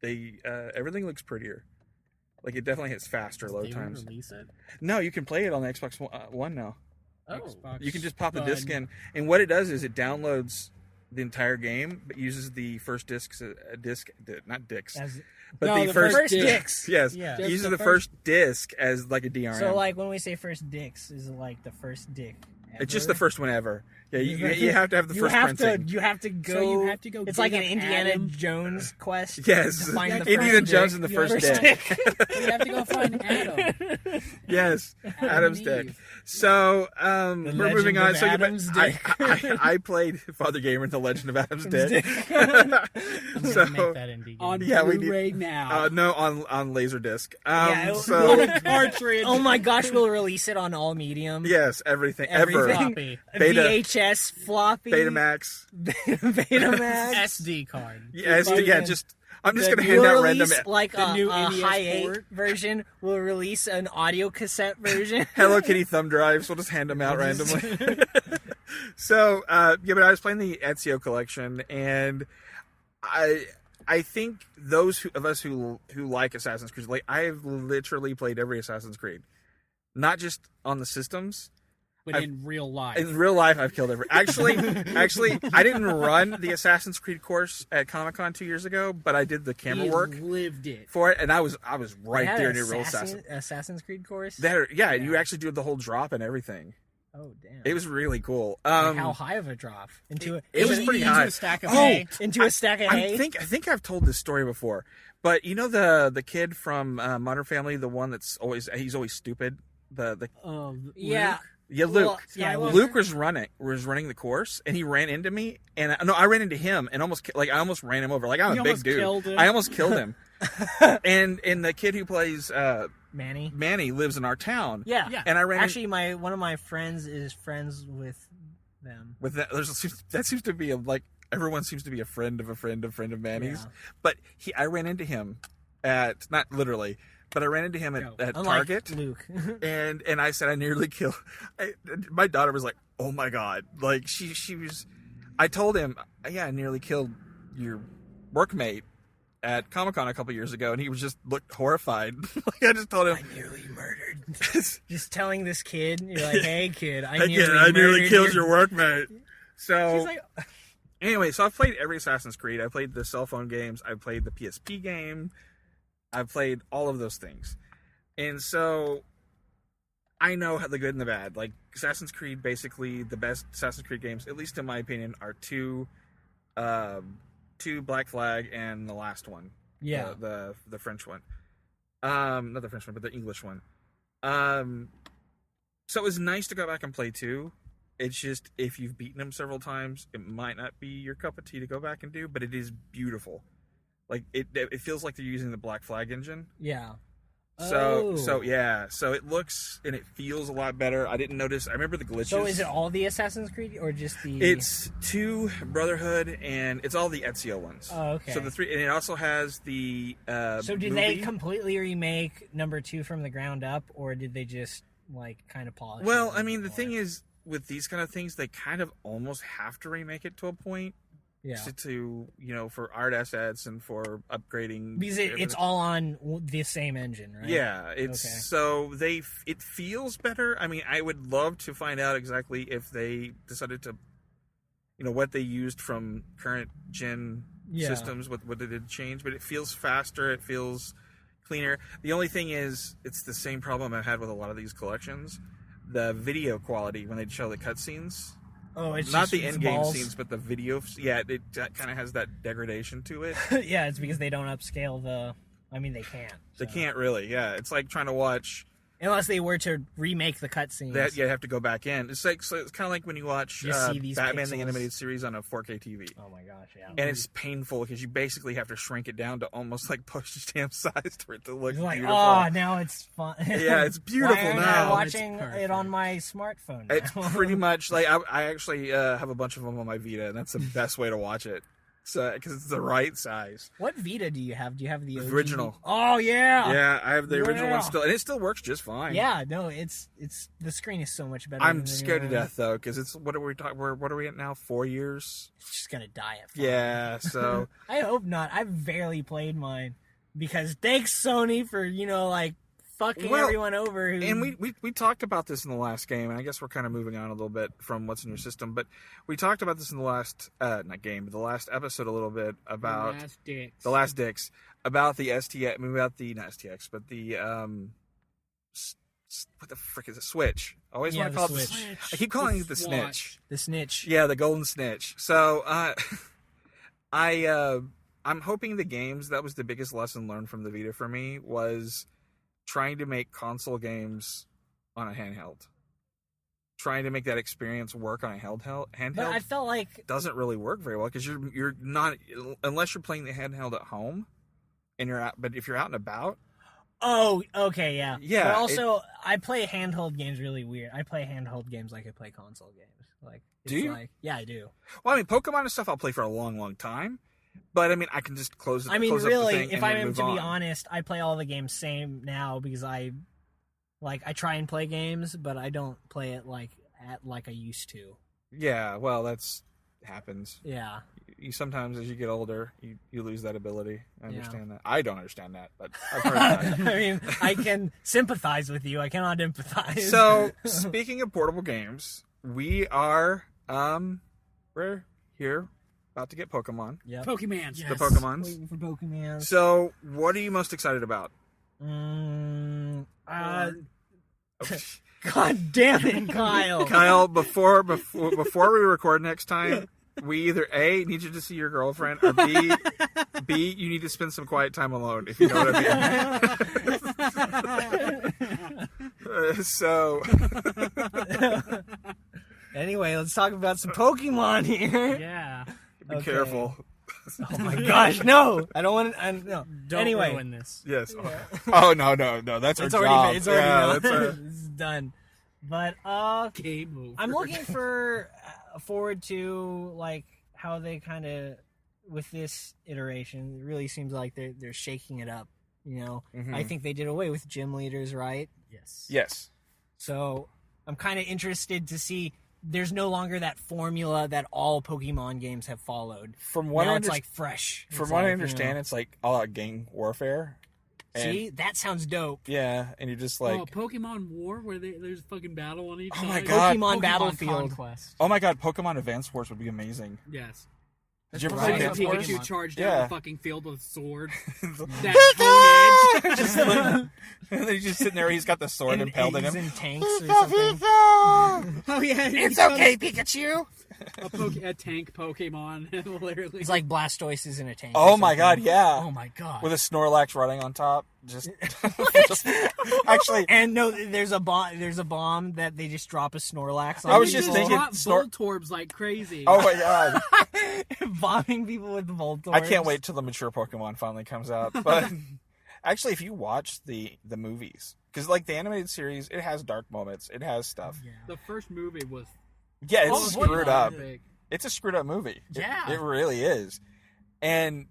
everything looks prettier. Like, it definitely hits faster load They times. release it? No, you can play it on the Xbox One now. Oh, Xbox You can just pop the One. disc in, and what it does is it downloads the entire game, but uses the first not discs, but No, the the first first discs. Yes, Yeah. Just uses the the first disc as like a DRM. So, like, when we say first dicks, is it like the first dick? it's just the ever? first one ever. Yeah, you have to have the You first have printing. to. You have to go. So you have to go It's dig like an up Indiana Adam. Jones quest. Yes, to find the Indiana first Jones dick. and the You first understand? dick. You have to go find Adam. Yes, Adam Adam's and dick. Eve. So we're Legend moving on. of So Adam's dick. I played Fathergamer and the Legend of Adam's dick. I'm gonna make so that indie game. On Yeah, we Blu-ray now. no, on Laserdisc. Yeah, So on a cartridge. Oh my gosh, we'll release it on all medium. yes, everything ever. Everything. Floppy. Beta. VHS, floppy, Betamax. Betamax. SD card. Yeah, Fucking- just I'm just Then gonna hand we'll out random. release, like The a new high NES 8 port. version. We'll release an audio cassette version. Hello Kitty thumb drives. We'll just hand them out randomly. So, but I was playing the Ezio collection, and I I think those of us who like Assassin's Creed, like I've literally played every Assassin's Creed, not just on the systems. But in real life. In real life, I've killed every. Actually, I didn't run the Assassin's Creed course at Comic-Con 2 years ago, but I did the camera work. Lived it for it, and I was right there near real Assassin's Creed course. Yeah, you actually do the whole drop and everything. Oh damn! It was really cool. Like how high of a drop into it was pretty high. Into a stack of hay. Into a stack of hay. I think I've told this story before, but you know the kid from Modern Family, the one he's always stupid. Yeah. Yeah, Luke. Well, Luke was running the course, and he ran into me, and I ran into him, and I almost ran him over. Like I'm a big dude. I almost killed him. and the kid who plays Manny lives in our town. Yeah. And I ran. Actually, one of my friends is friends with them. With that seems to be everyone seems to be a friend of a friend of Manny's. Yeah. But I ran into him at not literally. But I ran into him at Target, Luke. and I said I nearly killed. My daughter was like, "Oh my god!" Like she was. I told him, "Yeah, I nearly killed your workmate at Comic-Con a couple years ago," and he was just looked horrified. Like I just told him, "I nearly murdered." Just telling this kid, you're like, "Hey kid, I nearly killed your workmate." So she's like, anyway, so I've played every Assassin's Creed. I played the cell phone games. I played the PSP game. I've played all of those things. And so I know the good and the bad. Like Assassin's Creed, basically the best Assassin's Creed games, at least in my opinion, are two Black Flag and the last one. Yeah. The French one. Not the French one, but the English one. So it was nice to go back and play 2. It's just, if you've beaten them several times, it might not be your cup of tea to go back and do, but it is beautiful. Like it feels like they're using the Black Flag engine. Yeah. So it looks and it feels a lot better. I didn't notice. I remember the glitches. So is it all the Assassin's Creed or just the? It's 2 Brotherhood and it's all the Ezio ones. Oh, okay. So the 3 and it also has the. So did they completely remake number 2 from the ground up, or did they just kind of polish? Well, I mean, the thing is, with these kind of things, they kind of almost have to remake it to a point. Yeah. To for art assets and for upgrading, because it's all on the same engine, right? Yeah, it's so it feels better. I mean, I would love to find out exactly if they decided to, what they used from current gen systems, what they did change, but it feels faster. It feels cleaner. The only thing is, it's the same problem I've had with a lot of these collections. The video quality when they show the cutscenes. Oh, it's not just the end-game balls. scenes, but the video. Yeah, it kind of has that degradation to it. Yeah, it's because they don't upscale the. I mean, they can't. So. They can't really. Yeah, it's like trying to watch. Unless they were to remake the cutscenes. You have to go back in. It's it's kind of like when you watch Batman the Animated Series on a 4K TV. Oh my gosh, yeah. And it's painful because you basically have to shrink it down to almost like postage stamp size for it to look beautiful. Oh, now it's fun. Yeah, it's beautiful Why now. I'm watching it on my smartphone now? It's pretty much like I actually have a bunch of them on my Vita, and that's the best way to watch it. Because it's the right size. What Vita do you have? Do you have the OG? Original? Oh yeah. Yeah, I have the original one still, and it still works just fine. Yeah, no, it's the screen is so much better. I'm scared to death though, because it's what are we talking? What are we at now? 4 years? It's just gonna die at 5. Yeah, so I hope not. I've barely played mine because thanks Sony for fucking everyone over. And we talked about this in the last game, and I guess we're kind of moving on a little bit from what's in your system, but we talked about this in the last not game, but the last episode a little bit about the last dicks about the STX, about the not STX, but the what the frick is it? Switch. I always want to call it the Switch. I keep calling it the Snitch. The Snitch. Yeah, the Golden Snitch. So I'm hoping the games, that was the biggest lesson learned from the Vita for me, was trying to make console games on a handheld. Trying to make that experience work on a handheld. But I felt like doesn't really work very well because you're not, unless you're playing the handheld at home and you're out, but if you're out and about. Oh, okay, yeah. Yeah. But also, I play handheld games really weird. I play handheld games like I play console games. Do you? Yeah, I do. Well, I mean, Pokemon and stuff I'll play for a long, long time. But I mean, I can just close it. I mean, close really, up the thing if I am to be honest, I play all the games same now because I try and play games, but I don't play it like I used to. Yeah, well, that's happens. Yeah. you sometimes, as you get older, you lose that ability. I Yeah. understand that. I don't understand that, but I've heard that. I mean, I can sympathize with you. I cannot empathize. So, speaking of portable games, we are we're here about to get Pokemon. Yep. Pokemans. The Pokemons. Waiting for Pokemon. So, what are you most excited about? God damn it, Kyle. Kyle, before we record next time, we either A, need you to see your girlfriend, or B, you need to spend some quiet time alone, if you know what I mean. So, Anyway, let's talk about some Pokemon here. Yeah. be careful. Oh my gosh, no! I don't want to. No. Don't Anyway, ruin this. Yes. Oh no, that's our it's job. already it's already that's it's done. But Game over. I'm looking forward to like how they kind of with this iteration. It really seems like they're shaking it up. You know, Mhm. I think they did away with gym leaders, right? Yes. Yes. So I'm kind of interested to see. There's no longer that formula that all Pokemon games have followed. From what Now I it's like fresh. from It's what I like, understand, you know, it's like all out gang warfare. And, see, that sounds dope. yeah, and you're just like, Pokemon War, where there's a fucking battle on each Oh side. my God. Pokemon Battlefield. Conquest. oh my god, Pokemon Advance Wars would be amazing. Yes. Did you ever Right. play Right. Advance Wars? Pikachu charged Yeah. down the fucking field with a sword. That Pikachu! Just like, and then he's just sitting there. He's got the sword And impaled in eggs him. and tanks or something. Oh yeah, It's okay, Pikachu. A tank Pokemon, literally. It's like Blastoise is in a tank. Oh or my god, something. yeah. Oh my god. With a Snorlax running on top. Just actually, And no, there's a bomb that they just drop a Snorlax on. I was They just thinking drop Snor- Voltorbs like crazy. oh my god. bombing people with Voltorbs. I can't wait till the mature Pokemon finally comes out. But actually, if you watch the movies, because like the animated series, it has dark moments. It has stuff. The first movie was Yeah, it's Oh, screwed up. big. It's a screwed up movie. Yeah. It really is. And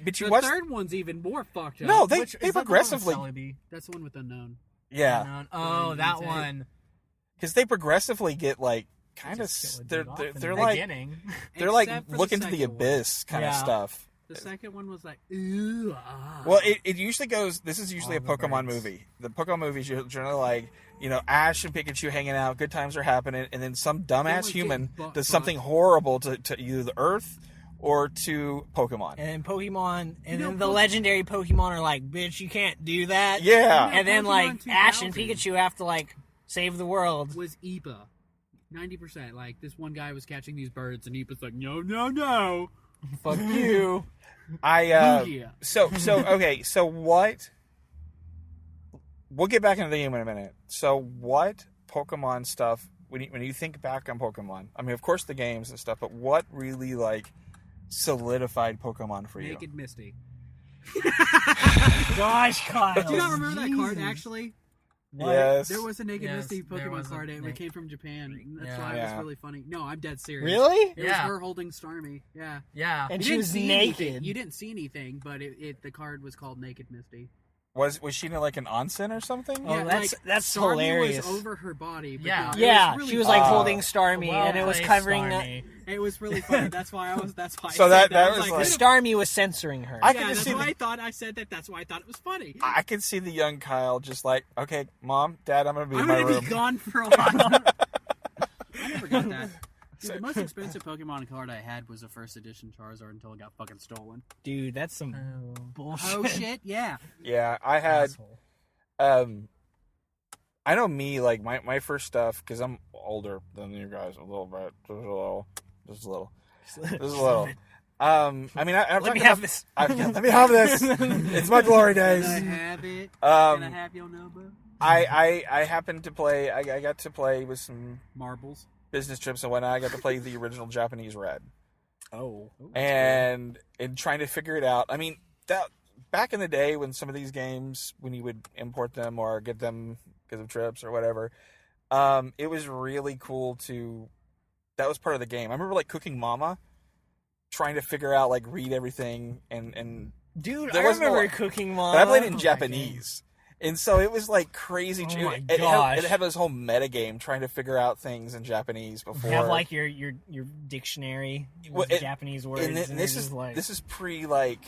but you The watch. third one's even more fucked up. No, they Is that the one with progressively. Celebi? That's the one with Unknown. Yeah, Oh, that Insane. one. because they progressively get like kind of. Just kill a They're dude off they're, in they're the like beginning. they're like Except for looking to the second one. abyss kind of Yeah. stuff. The second one was like, ooh, ah. Well, it usually goes. This is usually All a the Pokemon birds. movie. The Pokemon movies are generally like, Ash and Pikachu hanging out, good times are happening, and then some dumbass Someone's human getting butt does something horrible to either the Earth or to Pokemon. And then Pokemon, and You know, then the legendary Pokemon are like, "Bitch, you can't do that." Yeah. And then Pokemon like Ash 2000. and Pikachu have to like save the world. was Ipa. 90%. Like, this one guy was catching these birds, and Ipa's like, no. Fuck you. I Yeah. so okay. So what? We'll get back into the game in a minute. So what Pokemon stuff? When you think back on Pokemon, I mean, of course the games and stuff, but what really like solidified Pokemon for you? Naked Misty. Gosh, Kyle. Do you not remember that card, actually? Yes. There was a Naked Yes, Misty there Pokemon was a card, and it Naked- came from Japan. That's Yeah. why it Yeah. was really funny. No, I'm dead serious. Really? It Yeah. was her holding Starmie. Yeah. Yeah. And You she didn't was see naked. anything. You didn't see anything, but the card was called Naked Misty. Was she in like an onsen or something? Oh, that's Starmie hilarious. was over her body. But Yeah. no, it Yeah, was really she was like Oh. holding Starmie, and it was Well-placed covering the. Starmie. It was really funny. That's why I was. That's why. So I that- said that I was was The like- Starmie was censoring her. I yeah, can just that's see why the- I thought I said that. That's why I thought it was funny. I can see the young Kyle just like, okay, Mom, Dad, I'm gonna be I'm in my gonna room. be gone for a while. I never got that. Dude, the most expensive Pokemon card I had was a first edition Charizard until it got fucking stolen. Dude, that's some Oh. bullshit. Oh shit, yeah. Yeah, I had. Asshole. I know me, like my first stuff, because I'm older than you guys a little bit, just a little. I mean, I'm Let not me gonna- have this. Let me have this. It's my glory days. Can I have it? Can I have your number? I happened to play. I got to play with some Marbles. business trips and whatnot. I got to play the original Japanese Red, Oh. and in trying to figure it out. I mean, that back in the day when some of these games, when you would import them or get them because of trips or whatever, it was really cool to. That was part of the game. I remember like Cooking Mama, trying to figure out read everything and Dude, There I wasn't a remember lot- Cooking Mom. but I played it in Oh, Japanese. And so it was like crazy. Oh my it gosh. had this whole meta game trying to figure out things in Japanese before. You have like your dictionary with Japanese words. And this is pre like.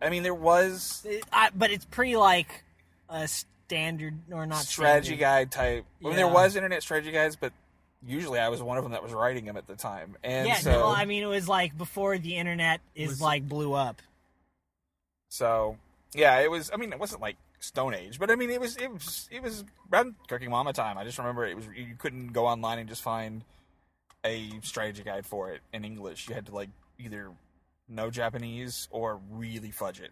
I mean, there was, but it's pre like a standard or not strategy standard. guide type. I mean, Yeah. there was internet strategy guides, but usually I was one of them that was writing them at the time. And Yeah, so, no, I mean it was like before the internet blew up. So yeah, it was. I mean, it wasn't like Stone Age, but I mean, it was around Cooking Mama time. I just remember it was you couldn't go online and just find a strategy guide for it in English. You had to like either know Japanese or really fudge it.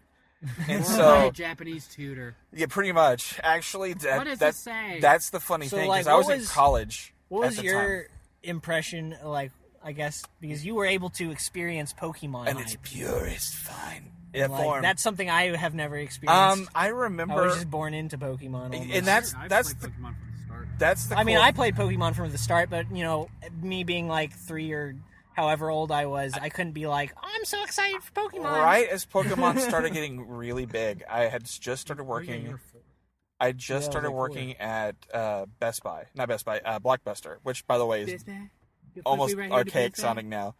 And a Japanese tutor. Yeah, pretty much. Actually, What does it say? That's the funny thing, like, because I was in college. What was at the your time. impression, like, I guess, because you were able to experience Pokemon And hype. its purest fine Like, form. that's something I have never experienced. I I remember, was just born into Pokemon. Almost. and that's I the played Pokemon from the start. that's the. I mean, cool- I played Pokemon from the start, but you know, me being like 3 or however old I was, I couldn't be like, I'm so excited for Pokemon. Right as Pokemon started getting really big, I had just started working. I just started working at Best Buy, not Best Buy, Blockbuster, which by the way is almost archaic sounding now.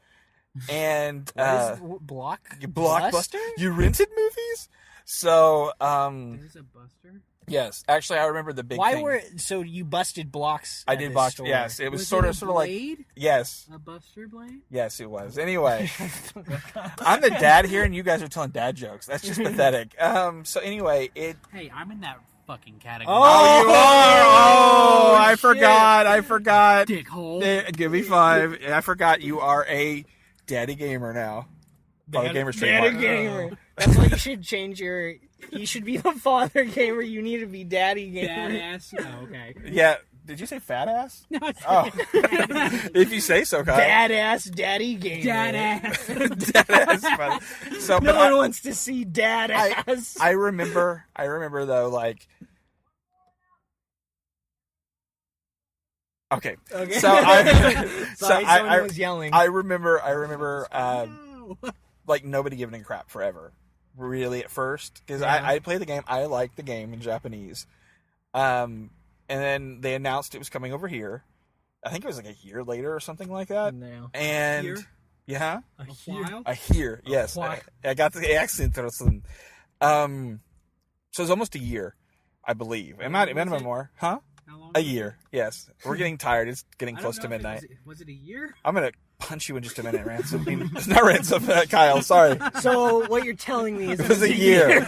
And Blockbuster? You rented movies? So, There's a Buster? yes, actually, I remember the big. Why thing. so you busted blocks? I at did this box? store. Yes, it was Was sort it of a like blade? yes, A Buster blade? yes, it was. Anyway, I'm the dad here, and you guys are telling dad jokes. That's just pathetic. So anyway, it. Hey, I'm in that fucking category. Oh, you are! Oh, I shit. forgot. I forgot. Dickhole. Give me 5. I forgot you are a daddy gamer now. Father Gamer's Daddy trademark. gamer. That's why you should change your. You should be the father gamer. You need to be daddy gamer. Badass. Oh, okay. Yeah. Did you say fat ass? No, Oh. If you say so, Kyle. Badass daddy gamer. Dadass. Dad ass. So, No but one wants to see dad ass. I remember though, like. Okay. Okay. So I. Sorry, someone was yelling. I remember. Like nobody giving a crap forever, really at first, because I played the game. I liked the game in Japanese, and then they announced it was coming over here. I think it was like a year later or something like that. No. And Here? yeah, A while? I hear yes. while. I got the accent or something. So it's almost a year, I believe. It might have been more, huh? How long? A year, yes. We're getting tired. It's getting I close don't to know if midnight. Was it a year? I'm gonna punch you in just a minute, Ransom. I mean, it's not Ransom, Kyle. Sorry. So what you're telling me is It was a year.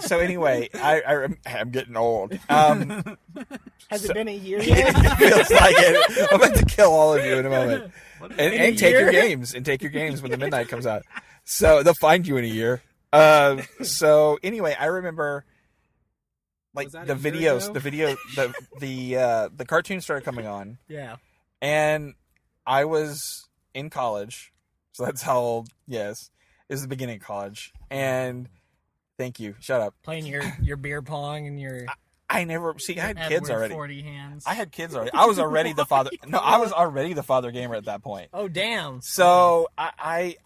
So anyway, I'm getting old. Has it been a year yet? It feels like it. I'm about to kill all of you in a moment. And take your games. And take your games when the midnight comes out. So they'll find you in a year. So anyway, I remember like Was that the a year videos, ago? the cartoons started coming on, Yeah. and I was in college, so that's how old. Yes, it was the beginning of college, and thank you. Shut up. Playing your beer pong and your. I never see. I had kids Edward already. 40 hands. I had kids already. I was already the father. No, I was already the father gamer at that point. Oh damn! So I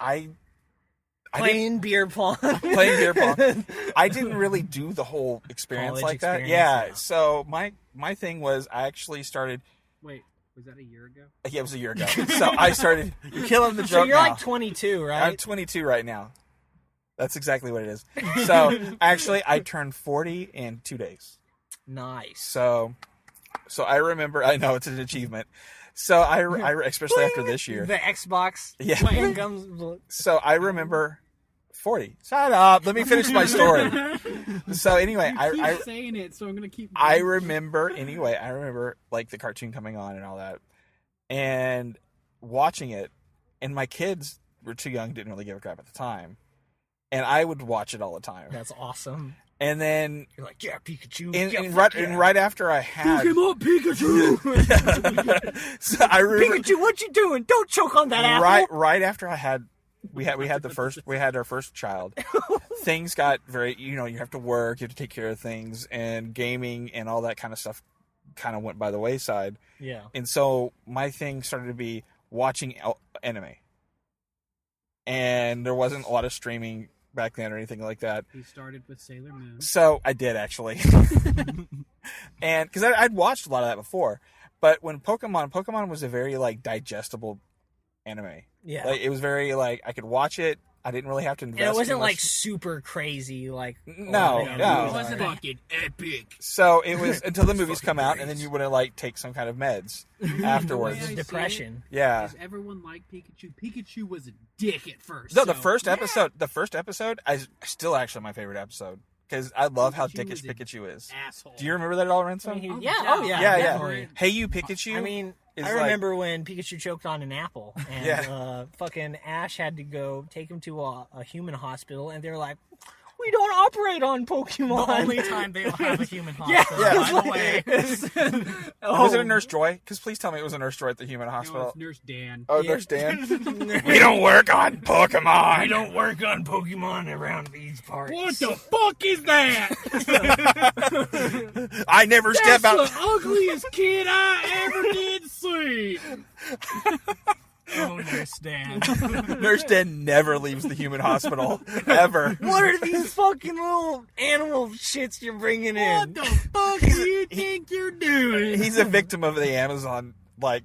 Playing beer pong. playing beer pong. I didn't really do the whole experience College like that. experience, Yeah. yeah. So my thing was I actually started. Wait, was that a year ago? Yeah, it was a year ago. So I started. You're killing the joke So you're now. like 22, right? I'm 22 right now. That's exactly what it is. So actually, I turned 40 in 2 days. Nice. So I remember. I know it's an achievement. So I especially after this year. The Xbox. Yeah. Thing comes. So I remember 40. Shut up. Let me finish my story. So anyway, You keep saying it, so I'm gonna keep. I remember like the cartoon coming on and all that, and watching it, and my kids were too young, didn't really give a crap at the time, and I would watch it all the time. That's awesome. And then, You're like, yeah, Pikachu. and, yeah, and fuck right, yeah. and right after I had, Pokemon Pikachu. so I remember Pikachu, what you doing? Don't choke on that apple. right after I had. We had our first child. Things got very, you have to work, you have to take care of things, and gaming and all that kind of stuff kind of went by the wayside. Yeah. And so my thing started to be watching anime. And there wasn't a lot of streaming back then or anything like that. He started with Sailor Moon. So I did actually, and because I'd watched a lot of that before, but when Pokemon was a very like digestible anime. Yeah. Like it was very like I could watch it. I didn't really have to invest. And it wasn't too much. like super crazy. Like No. It wasn't fucking epic. So it was until the movies come out, and then you would like take some kind of meds afterwards. The way I Depression. Yeah. Does everyone like Pikachu? Pikachu was a dick at first. No, so- the first episode, is still actually my favorite episode because I love how Pikachu dickish was an Pikachu is. asshole. Do you remember that at all, Ransom? Yeah. yeah. Oh yeah. Yeah, definitely. yeah. Hey, you Pikachu. I mean, is I like- remember when Pikachu choked on an apple, and Yeah. fucking Ash had to go take him to a human hospital, and they're like, "We don't operate on Pokemon." The only time they'll have a human Yeah, hospital, by the way. Was it a Nurse Joy? Because please tell me it was a Nurse Joy at the human No, hospital. it's Nurse Dan. Oh, Nurse Dan. We don't work on Pokemon. We don't work on Pokemon around these parts. What the fuck is that? I never step That's out. the ugliest kid I ever did see. Oh, Nurse Dan. Nurse Dan never leaves the human hospital ever. What are these fucking little animal shits you're bringing in? What the fuck do you think you're doing? He's a victim of the Amazon like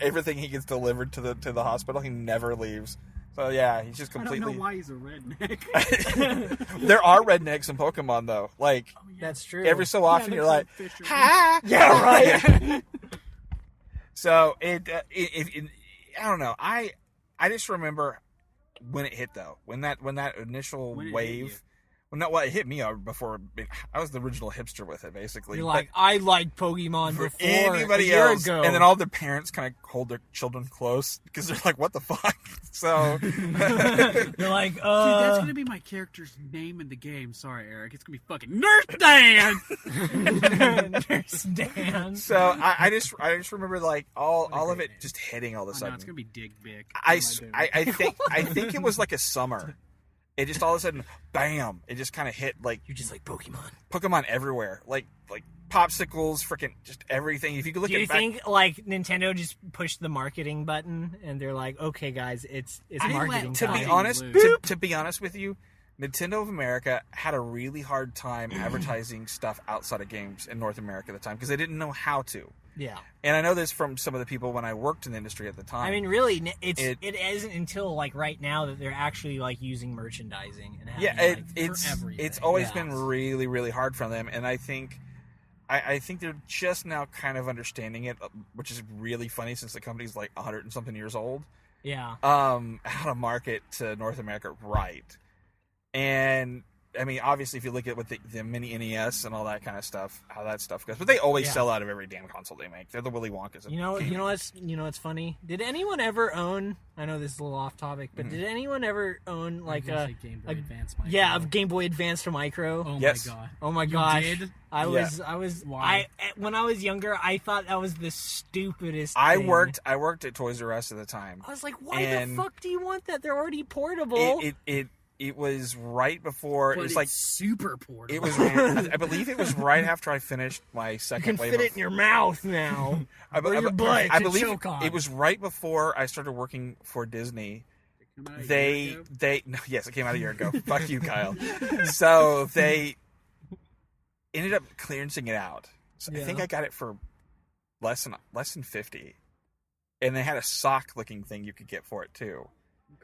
everything he gets delivered to the hospital. He never leaves. So yeah, he's just I don't completely. know why he's a redneck. There are rednecks in Pokemon though. Like That's true. every so often, you're like, Fisher. "Hi." yeah, right. So it I don't know. I just remember when it hit though. When that initial When it hit wave. you. Well, it hit me before. I was the original hipster with it, basically. You're But like, I liked Pokemon for before anybody a year else, ago. and then all the parents kind of hold their children close because they're like, "What the fuck?" So You're like, Dude, that's gonna be my character's name in the game. Sorry, Eric. It's gonna be fucking Nurse Dan. Nurse Dan. So I just remember like all of great it name. just hitting all of a Oh, no, sudden. it's gonna be Dig Big. I think it was like a summer. It just all of a sudden, bam! It just kind of hit like You just like Pokemon. Pokemon everywhere, like popsicles, freaking just everything. If you could look Do you at back, think like Nintendo just pushed the marketing button and they're like, okay, guys, it's I marketing let to time. be Time honest, loose. to be honest with you, Nintendo of America had a really hard time advertising stuff outside of games in North America at the time because they didn't know how to. Yeah. And I know this from some of the people when I worked in the industry at the time. I mean, really, it It- isn't until like right now that they're actually like using merchandising and having, yeah, like, it's everything. it's always Yeah. been really, really hard for them, and I think they're just now kind of understanding it, which is really funny since the company's like 100 and something years old. yeah. How to market to North America right, and I mean, obviously, if you look at what the mini NES and all that kind of stuff, how that stuff goes, but they always Yeah. sell out of every damn console they make. They're the Willy Wonkas. of You know gaming. what's funny? Did anyone ever own? I know this is a little off topic, but did anyone ever own like a Game Boy Advance. yeah a Game Boy Advance Micro? Oh Yes. my god. Oh my You gosh! did? I was Why? when I was younger, I thought that was the stupidest. I thing. worked at Toys R Us at the time. I was like, why and the fuck do you want that? They're already portable. It was right before But it was it's like super portable. it was. I believe it was right after I finished my you second can wave. fit of, it in your mouth now. I, or your butt I to believe choke on. it was right before I started working for Disney. Come out a year They ago. no, yes, it came out a year ago. Fuck you, Kyle. So they ended up clearancing it out. So I think Yeah. I got it for less than 50, and they had a sock looking thing you could get for it too.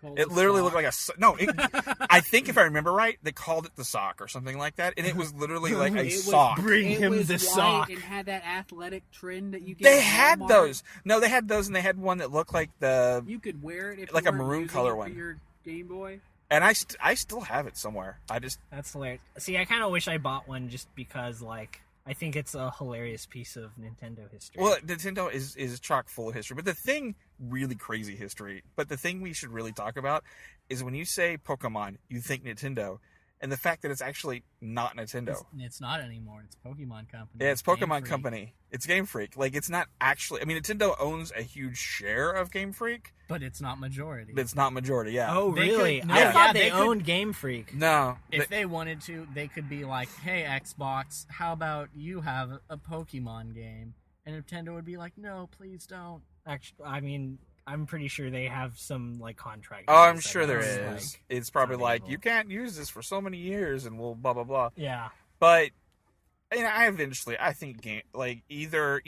Called It the literally sock. looked like I think if I remember right, they called it the sock or something like that, and it was literally like a It was sock. Bring It him was the white sock. and had that athletic trend that you get. They at had Walmart. those. No, they had those, and they had one that looked like the. You could wear it if Like you a weren't maroon using color it for one. Your Game Boy. And I still have it somewhere. I just That's hilarious. See, I kind of wish I bought one just because, like, I think it's a hilarious piece of Nintendo history. well, Nintendo is chock full of history, but the thing really crazy history. But the thing we should really talk about is when you say Pokemon, you think Nintendo, and the fact that it's actually not Nintendo. It's not anymore. It's Pokemon Company. Yeah, it's Game Pokemon Freak. Company. It's Game Freak. Like, it's not actually. I mean, Nintendo owns a huge share of Game Freak, But it's not majority. but it's not majority. Yeah. oh, they really? could- I yeah. thought Yeah, they they could- owned Game Freak. No. If they wanted to, they could be like, "Hey, Xbox, how about you have a Pokemon game?" And Nintendo would be like, "No, please don't." Actually, I mean, I'm pretty sure they have some like contract. Oh, I'm sure there is. Like, it's probably like, you can't use this for so many years, and we'll blah blah blah. Yeah, but I think either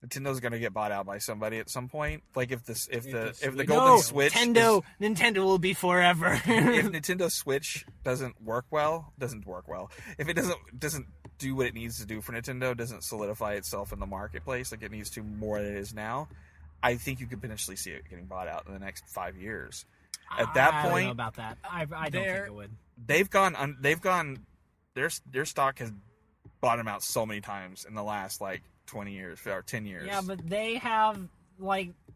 Nintendo's gonna get bought out by somebody at some point. Like if the Golden Switch, Nintendo will be forever. If Nintendo Switch doesn't work well, if it doesn't do what it needs to do for Nintendo, doesn't solidify itself in the marketplace like it needs to more than it is now, I think you could potentially see it getting bought out in the next 5 years. At that point, I don't know about that. I don't think it would. They've gone. Their stock has bottomed out so many times in the last 20 years or 10 years. Yeah, but they have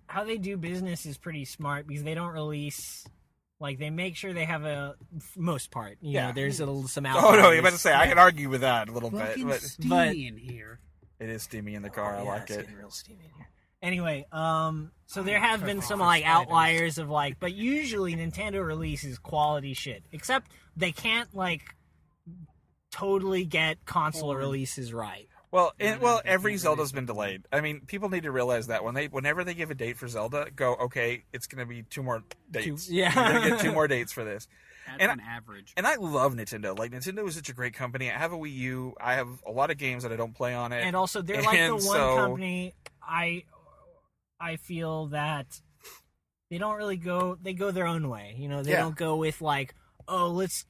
how they do business is pretty smart because they don't release. They make sure they have most part. You know, there's some outliers. Oh no, you're about to say I can argue with that a little bit, but steamy in here. It is steamy in the car. I like it. Real steamy in here. Anyway, so there have been some outliers of but usually Nintendo releases quality shit. Except they can't totally get console releases right. Well, every Zelda's been delayed. I mean, people need to realize that whenever they give a date for Zelda, go, okay, it's going to be 2 more dates. You're going to get 2 more dates for this. That's on average. And I love Nintendo. Nintendo is such a great company. I have a Wii U. I have a lot of games that I don't play on it. And also, they're the one company I feel that they don't really go. They go their own way. You know, they don't go with let's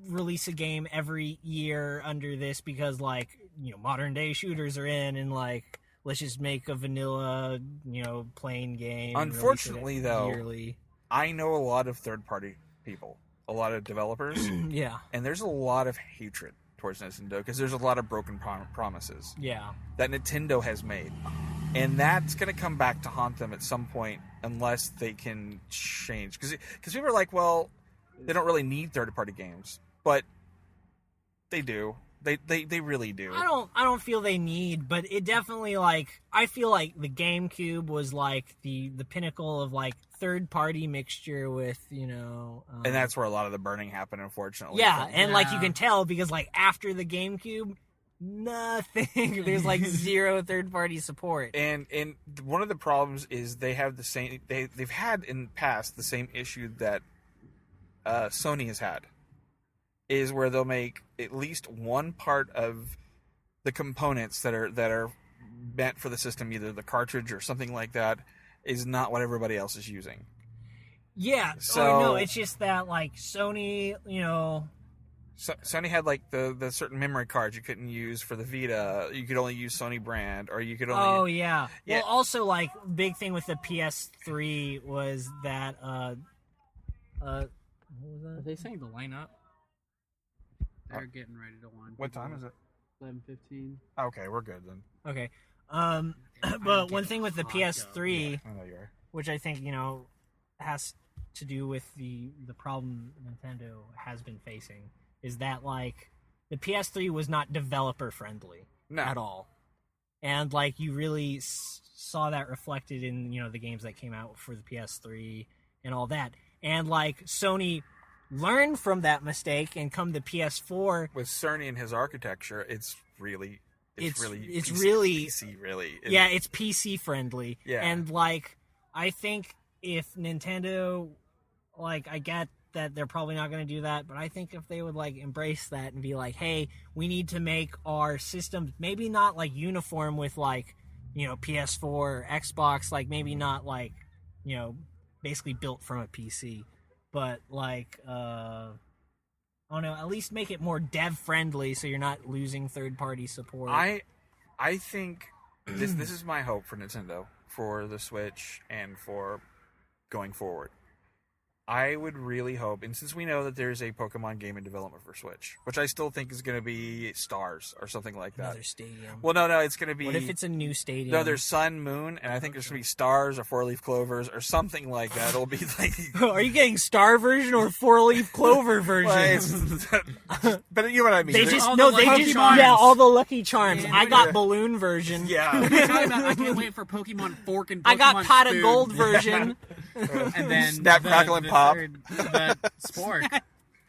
release a game every year under this because modern day shooters are in and let's just make a vanilla plain game. Unfortunately, though, yearly. I know a lot of third party people, a lot of developers, and there's a lot of hatred towards Nintendo because there's a lot of broken promises. That Nintendo has made. And that's going to come back to haunt them at some point unless they can change. Because people are like, well, they don't really need third-party games. But they do. They really do. I don't feel they need, but it definitely, I feel like the GameCube was, the pinnacle of, third-party mixture with, and that's where a lot of the burning happened, unfortunately. Yeah, and, you can tell because, after the GameCube, nothing. There's zero third-party support. And one of the problems is they have the same. They've had in the past the same issue that Sony has had, is where they'll make at least one part of the components that are meant for the system, either the cartridge or something like that, is not what everybody else is using. Yeah. So no, it's just that Sony, Sony had the certain memory cards you couldn't use for the Vita. You could only use Sony brand, or you could only. Oh yeah. Well, also big thing with the PS3 was that what was that? Are they saying to line up? They're getting ready to launch. What time is it? 11:15. Okay, we're good then. Okay. But one thing with the PS3, I know you are. which I think has to do with the problem Nintendo has been facing, is that the PS3 was not developer friendly at all, and you really saw that reflected in the games that came out for the PS3 and all that, and Sony learned from that mistake and come to PS4 with Cerny and his architecture. It's really PC, it's PC friendly. Yeah, and I think if Nintendo, I get that they're probably not going to do that, but I think if they would embrace that and be hey, we need to make our systems maybe not uniform with PS4 or Xbox, maybe not basically built from a PC, but I don't know, at least make it more dev friendly so you're not losing third party support. I think this is my hope for Nintendo, for the Switch, and for going forward. I would really hope, and since we know that there's a Pokemon game in development for Switch, which I still think is going to be Stars or something like that. Another stadium. Well, no, it's going to be... What if it's a new stadium? No, there's Sun, Moon, and I think there's going to be Stars or 4-leaf clovers or something like that. It'll be Are you getting Star version or 4-leaf clover version? But you know what I mean. They just all the Lucky Charms. Yeah, I got Balloon version. Yeah. I can't wait for Pokemon Fork and Pokemon I got Pot of Spoon. Gold version. And then Snap, Crackle, and Pop. The Spork.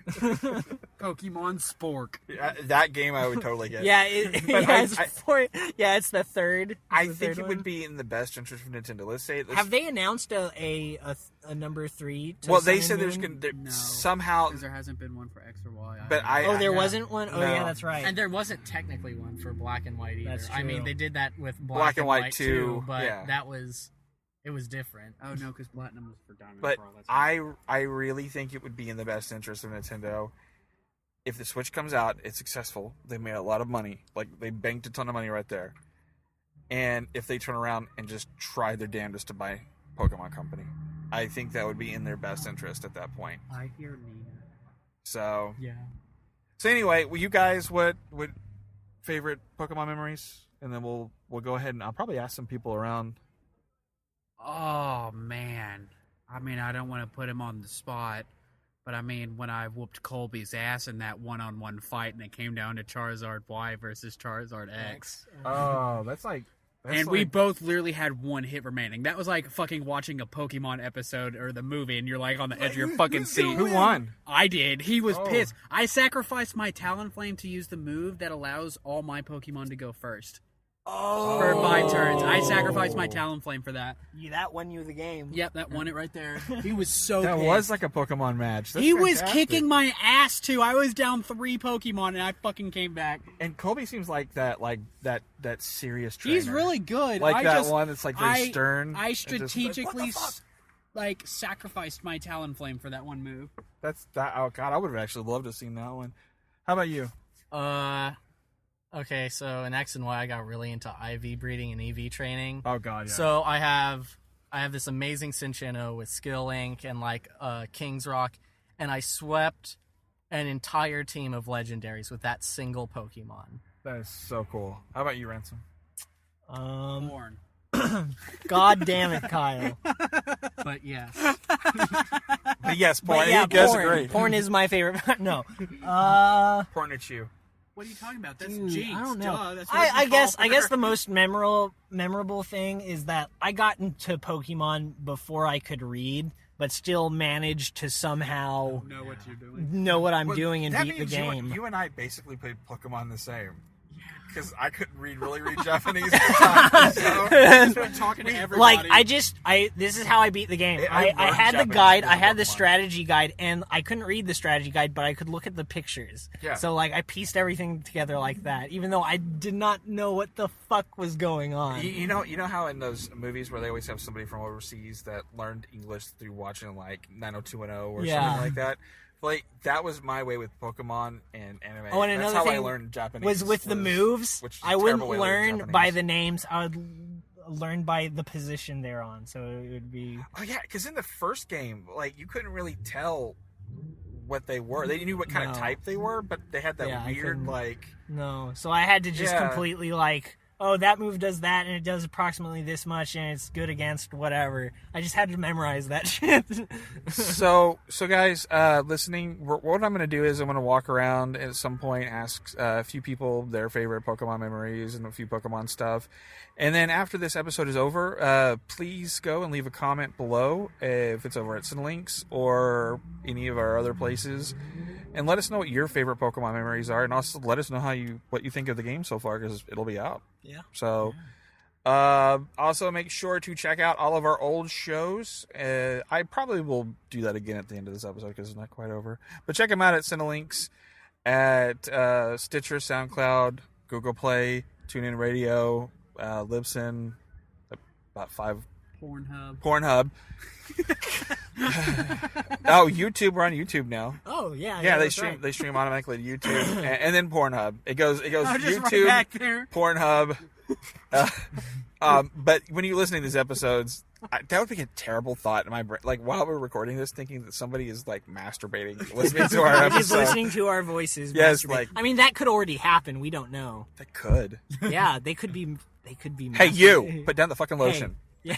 Pokemon Spork. That game I would totally get. Yeah, it's the third. I think it would be in the best interest for Nintendo. Let's say. Have they announced a number 3? Well, they said there's No, somehow. because there hasn't been one for X or Y. But there wasn't one. Oh No. yeah, that's right. And there wasn't technically one for Black and White either. That's I mean, true. they did that with Black and White 2, too, but yeah. it was different. Oh no, because Platinum was for Diamond. But Pearl, that's right. I really think it would be in the best interest of Nintendo if the Switch comes out, it's successful. They made a lot of money. Like, they banked a ton of money right there. And if they turn around and just try their damnedest to buy Pokemon Company, I think that would be in their best interest at that point. I hear Nina. So, Yeah. so anyway, well, you guys, what favorite Pokemon memories? And then we'll go ahead and I'll probably ask some people around. Oh man, I mean, I don't want to put him on the spot, but I mean, when I whooped Colby's ass in that one-on-one fight, and it came down to Charizard Y versus Charizard X, Oh, that's like... and we both literally had one hit remaining. That was like fucking watching a Pokemon episode or the movie, and you're like on the edge of your fucking seat. Who won? I did. He was Oh. pissed. I sacrificed my Talonflame to use the move that allows all my Pokemon to go first. Oh. For 5 turns. I sacrificed my Talonflame for that. That won you the game. Yep, that won it right there. He was so That pissed. was like a Pokemon match. That's He was fantastic. kicking my ass too. I was down 3 Pokemon and I fucking came back. And Colby seems like that serious trainer. He's really good. Like I that just, one that's like very stern. I and just like, strategically what the fuck? sacrificed my Talonflame for that one move. That's that. Oh god, I would have actually loved to have seen that one. How about you? Okay, so in X and Y, I got really into IV breeding and EV training. Oh god, yeah. So I have this amazing Cinccino with Skill Link and like King's Rock, and I swept an entire team of legendaries with that single Pokemon. That is so cool. How about you, Ransom? Born. God damn it, Kyle. But yes. Yes, porn. But yeah, you guys porn. agree. Porn is my favorite. No. Porn at you. What are you talking about? That's Dude, Jinx. I don't know. Duh, that's what I you guess call her. the most memorable thing is that I got into Pokemon before I could read, but still managed to somehow know what you're doing. know what I'm Well, doing and that beat the means game. You and I basically played Pokemon the same. Because I couldn't really read Japanese at the time. So I've been talking to everybody. Like this is how I beat the game. I I learned had the Japanese guide, because I had of the Pokemon. strategy guide, and I couldn't read the strategy guide, but I could look at the pictures. Yeah. So like I pieced everything together like that, even though I did not know what the fuck was going on. You know how in those movies where they always have somebody from overseas that learned English through watching like 90210 or Yeah. something like that. Like that was my way with Pokemon and anime. Oh, and That's another how I thing learned Japanese. was with the moves. which is I a wouldn't terrible way to learn learn Japanese. by the names. I would learn by the position they're on. So it would be. Oh yeah, because in the first game, like you couldn't really tell what they were. They knew what kind of No. type they were, but they had that Yeah, I weird couldn't- like. No, so I had to just Yeah. completely like, oh, that move does that, and it does approximately this much, and it's good against whatever. I just had to memorize that shit. So guys, listening, what I'm going to do is I'm going to walk around at some point, ask a few people their favorite Pokemon memories and a few Pokemon stuff. And then after this episode is over, please go and leave a comment below if it's over at Cinelinks or any of our other places. And let us know what your favorite Pokemon memories are. And also let us know what you think of the game so far, because it'll be out. Yeah. So... also make sure to check out all of our old shows. I probably will do that again at the end of this episode because it's not quite over. But check them out at Cinelinks, at Stitcher, SoundCloud, Google Play, TuneIn Radio, Libsyn, about 5 Pornhub. Oh, YouTube. We're on YouTube now. Oh yeah. Yeah, they that's stream right. they stream automatically to YouTube and then Pornhub. It goes I just YouTube, right back there. Pornhub. But when you're listening to these episodes, that would be a terrible thought in my brain. Like while we're recording this, thinking that somebody is like masturbating, listening to our Just episode. listening to our voices. Yes, masturbate. like- I mean, that could already happen. We don't know. They could. Yeah, they could be. Hey, you! Put down the fucking lotion. Yeah.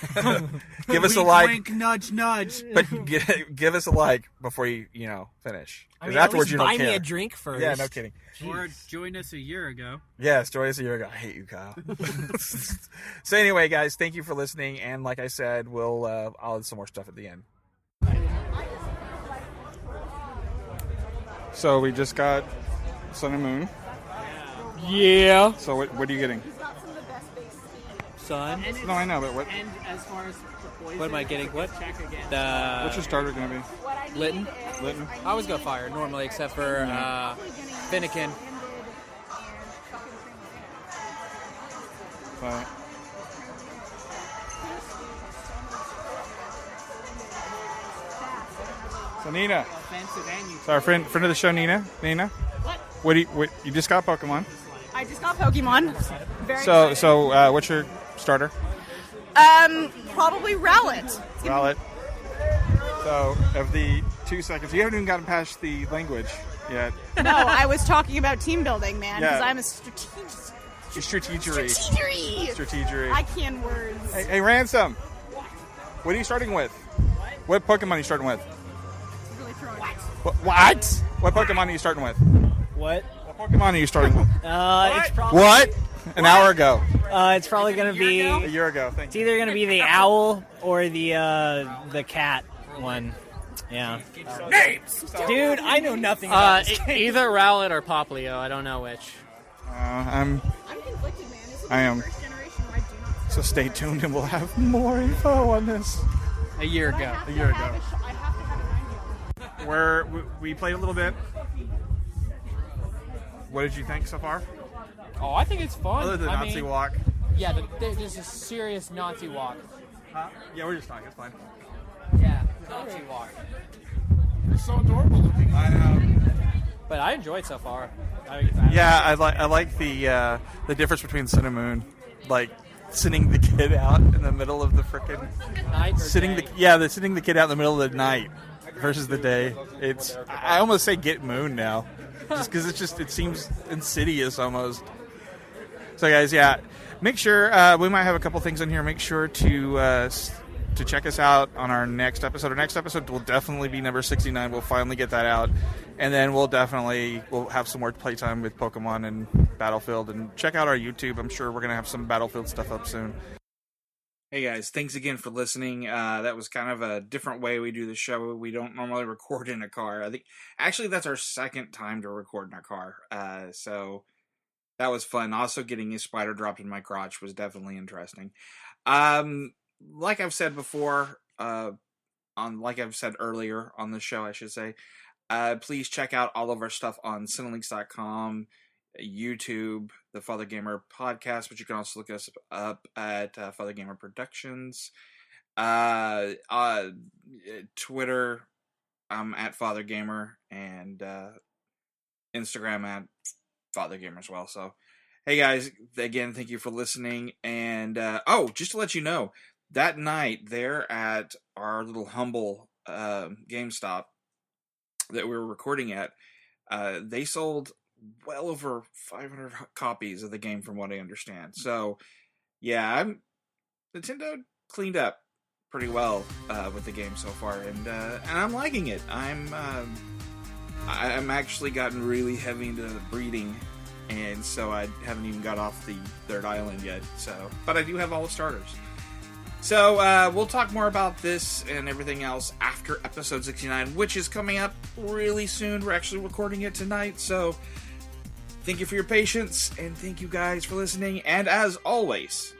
Give us a Wink, like, wink, nudge, nudge. but give us a like before you finish. I Because mean, afterwards at you least don't buy care. me a drink first. Yeah, no kidding. Or join us a year ago. Yeah, story is a year ago. I hate you, Kyle. So anyway, guys, thank you for listening. And like I said, I'll add some more stuff at the end. So we just got Sun and Moon. Yeah. So what are you getting? Sun. No, I know, but what? And as far as the poison, What am I getting? What? check again. What's your starter gonna be? Lytton. Lytton. I always go fire normally, except for Finnegan. Right. So Nina, Offensive and you. so our friend of the show, Nina. What you just got Pokemon? I just got Pokemon. Very So excited. what's your starter? Probably Rowlet. Rowlet. So of the 2 seconds, you haven't even gotten past the language yet. No, I was talking about team building, man, because Yeah. I'm a strategist. Strategery. Strategery. I can words. Hey, Ransom. What are you starting with? What Pokemon are you starting with? Really throwing it. What? What Pokemon are you starting with? What? What Pokemon are you starting with? It's probably What? An hour ago. it's probably gonna be A year ago. Thank it's you. either gonna be the owl or the cat one. Yeah. Dude, I know nothing about this game. Either Rowlet or Poplio. I don't know which. I'm conflicted, man. This is I am. the first generation where I do not. So stay tuned and we'll have more info on this. A year ago. A year ago. I have to have a 90 Where we played a little bit. What did you think so far? Oh, I think it's fun. Other than I Nazi mean, walk. Yeah, there's a serious Nazi walk. Huh? Yeah, we're just talking. It's fine. Yeah, Nazi walk. It's so adorable looking. I know. But I enjoy it so far. Yeah, I like the difference between Sun and Moon, like sending the kid out in the middle of the frickin' Night or sitting day? sitting the kid out in the middle of the night versus the day. It's I almost say get Moon now, just because it seems insidious almost. So guys, yeah, make sure we might have a couple things in here. Make sure to check us out on our next episode. Our next episode will definitely be number 69. We'll finally get that out, and then we'll have some more playtime with Pokemon and Battlefield. And check out our YouTube. I'm sure we're gonna have some Battlefield stuff up soon. Hey guys, thanks again for listening. That was kind of a different way we do the show. We don't normally record in a car. I think actually that's our second time to record in a car. So that was fun. Also, getting a spider dropped in my crotch was definitely interesting. Like I've said before, like I've said earlier on the show, I should say, please check out all of our stuff on Cinelinks.com, YouTube, the Fathergamer podcast, but you can also look us up at Fathergamer Productions, Twitter, I'm at Fathergamer, and Instagram at Fathergamer as well. So, hey guys, again, thank you for listening. And just to let you know, that night there at our little humble GameStop that we were recording at, they sold well over 500 copies of the game, from what I understand. So, yeah, Nintendo cleaned up pretty well with the game so far, and I'm liking it. I'm actually gotten really heavy into breeding, and so I haven't even got off the third island yet. So, but I do have all the starters. So, we'll talk more about this and everything else after episode 69, which is coming up really soon. We're actually recording it tonight, so thank you for your patience, and thank you guys for listening, and as always,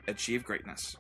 achieve greatness.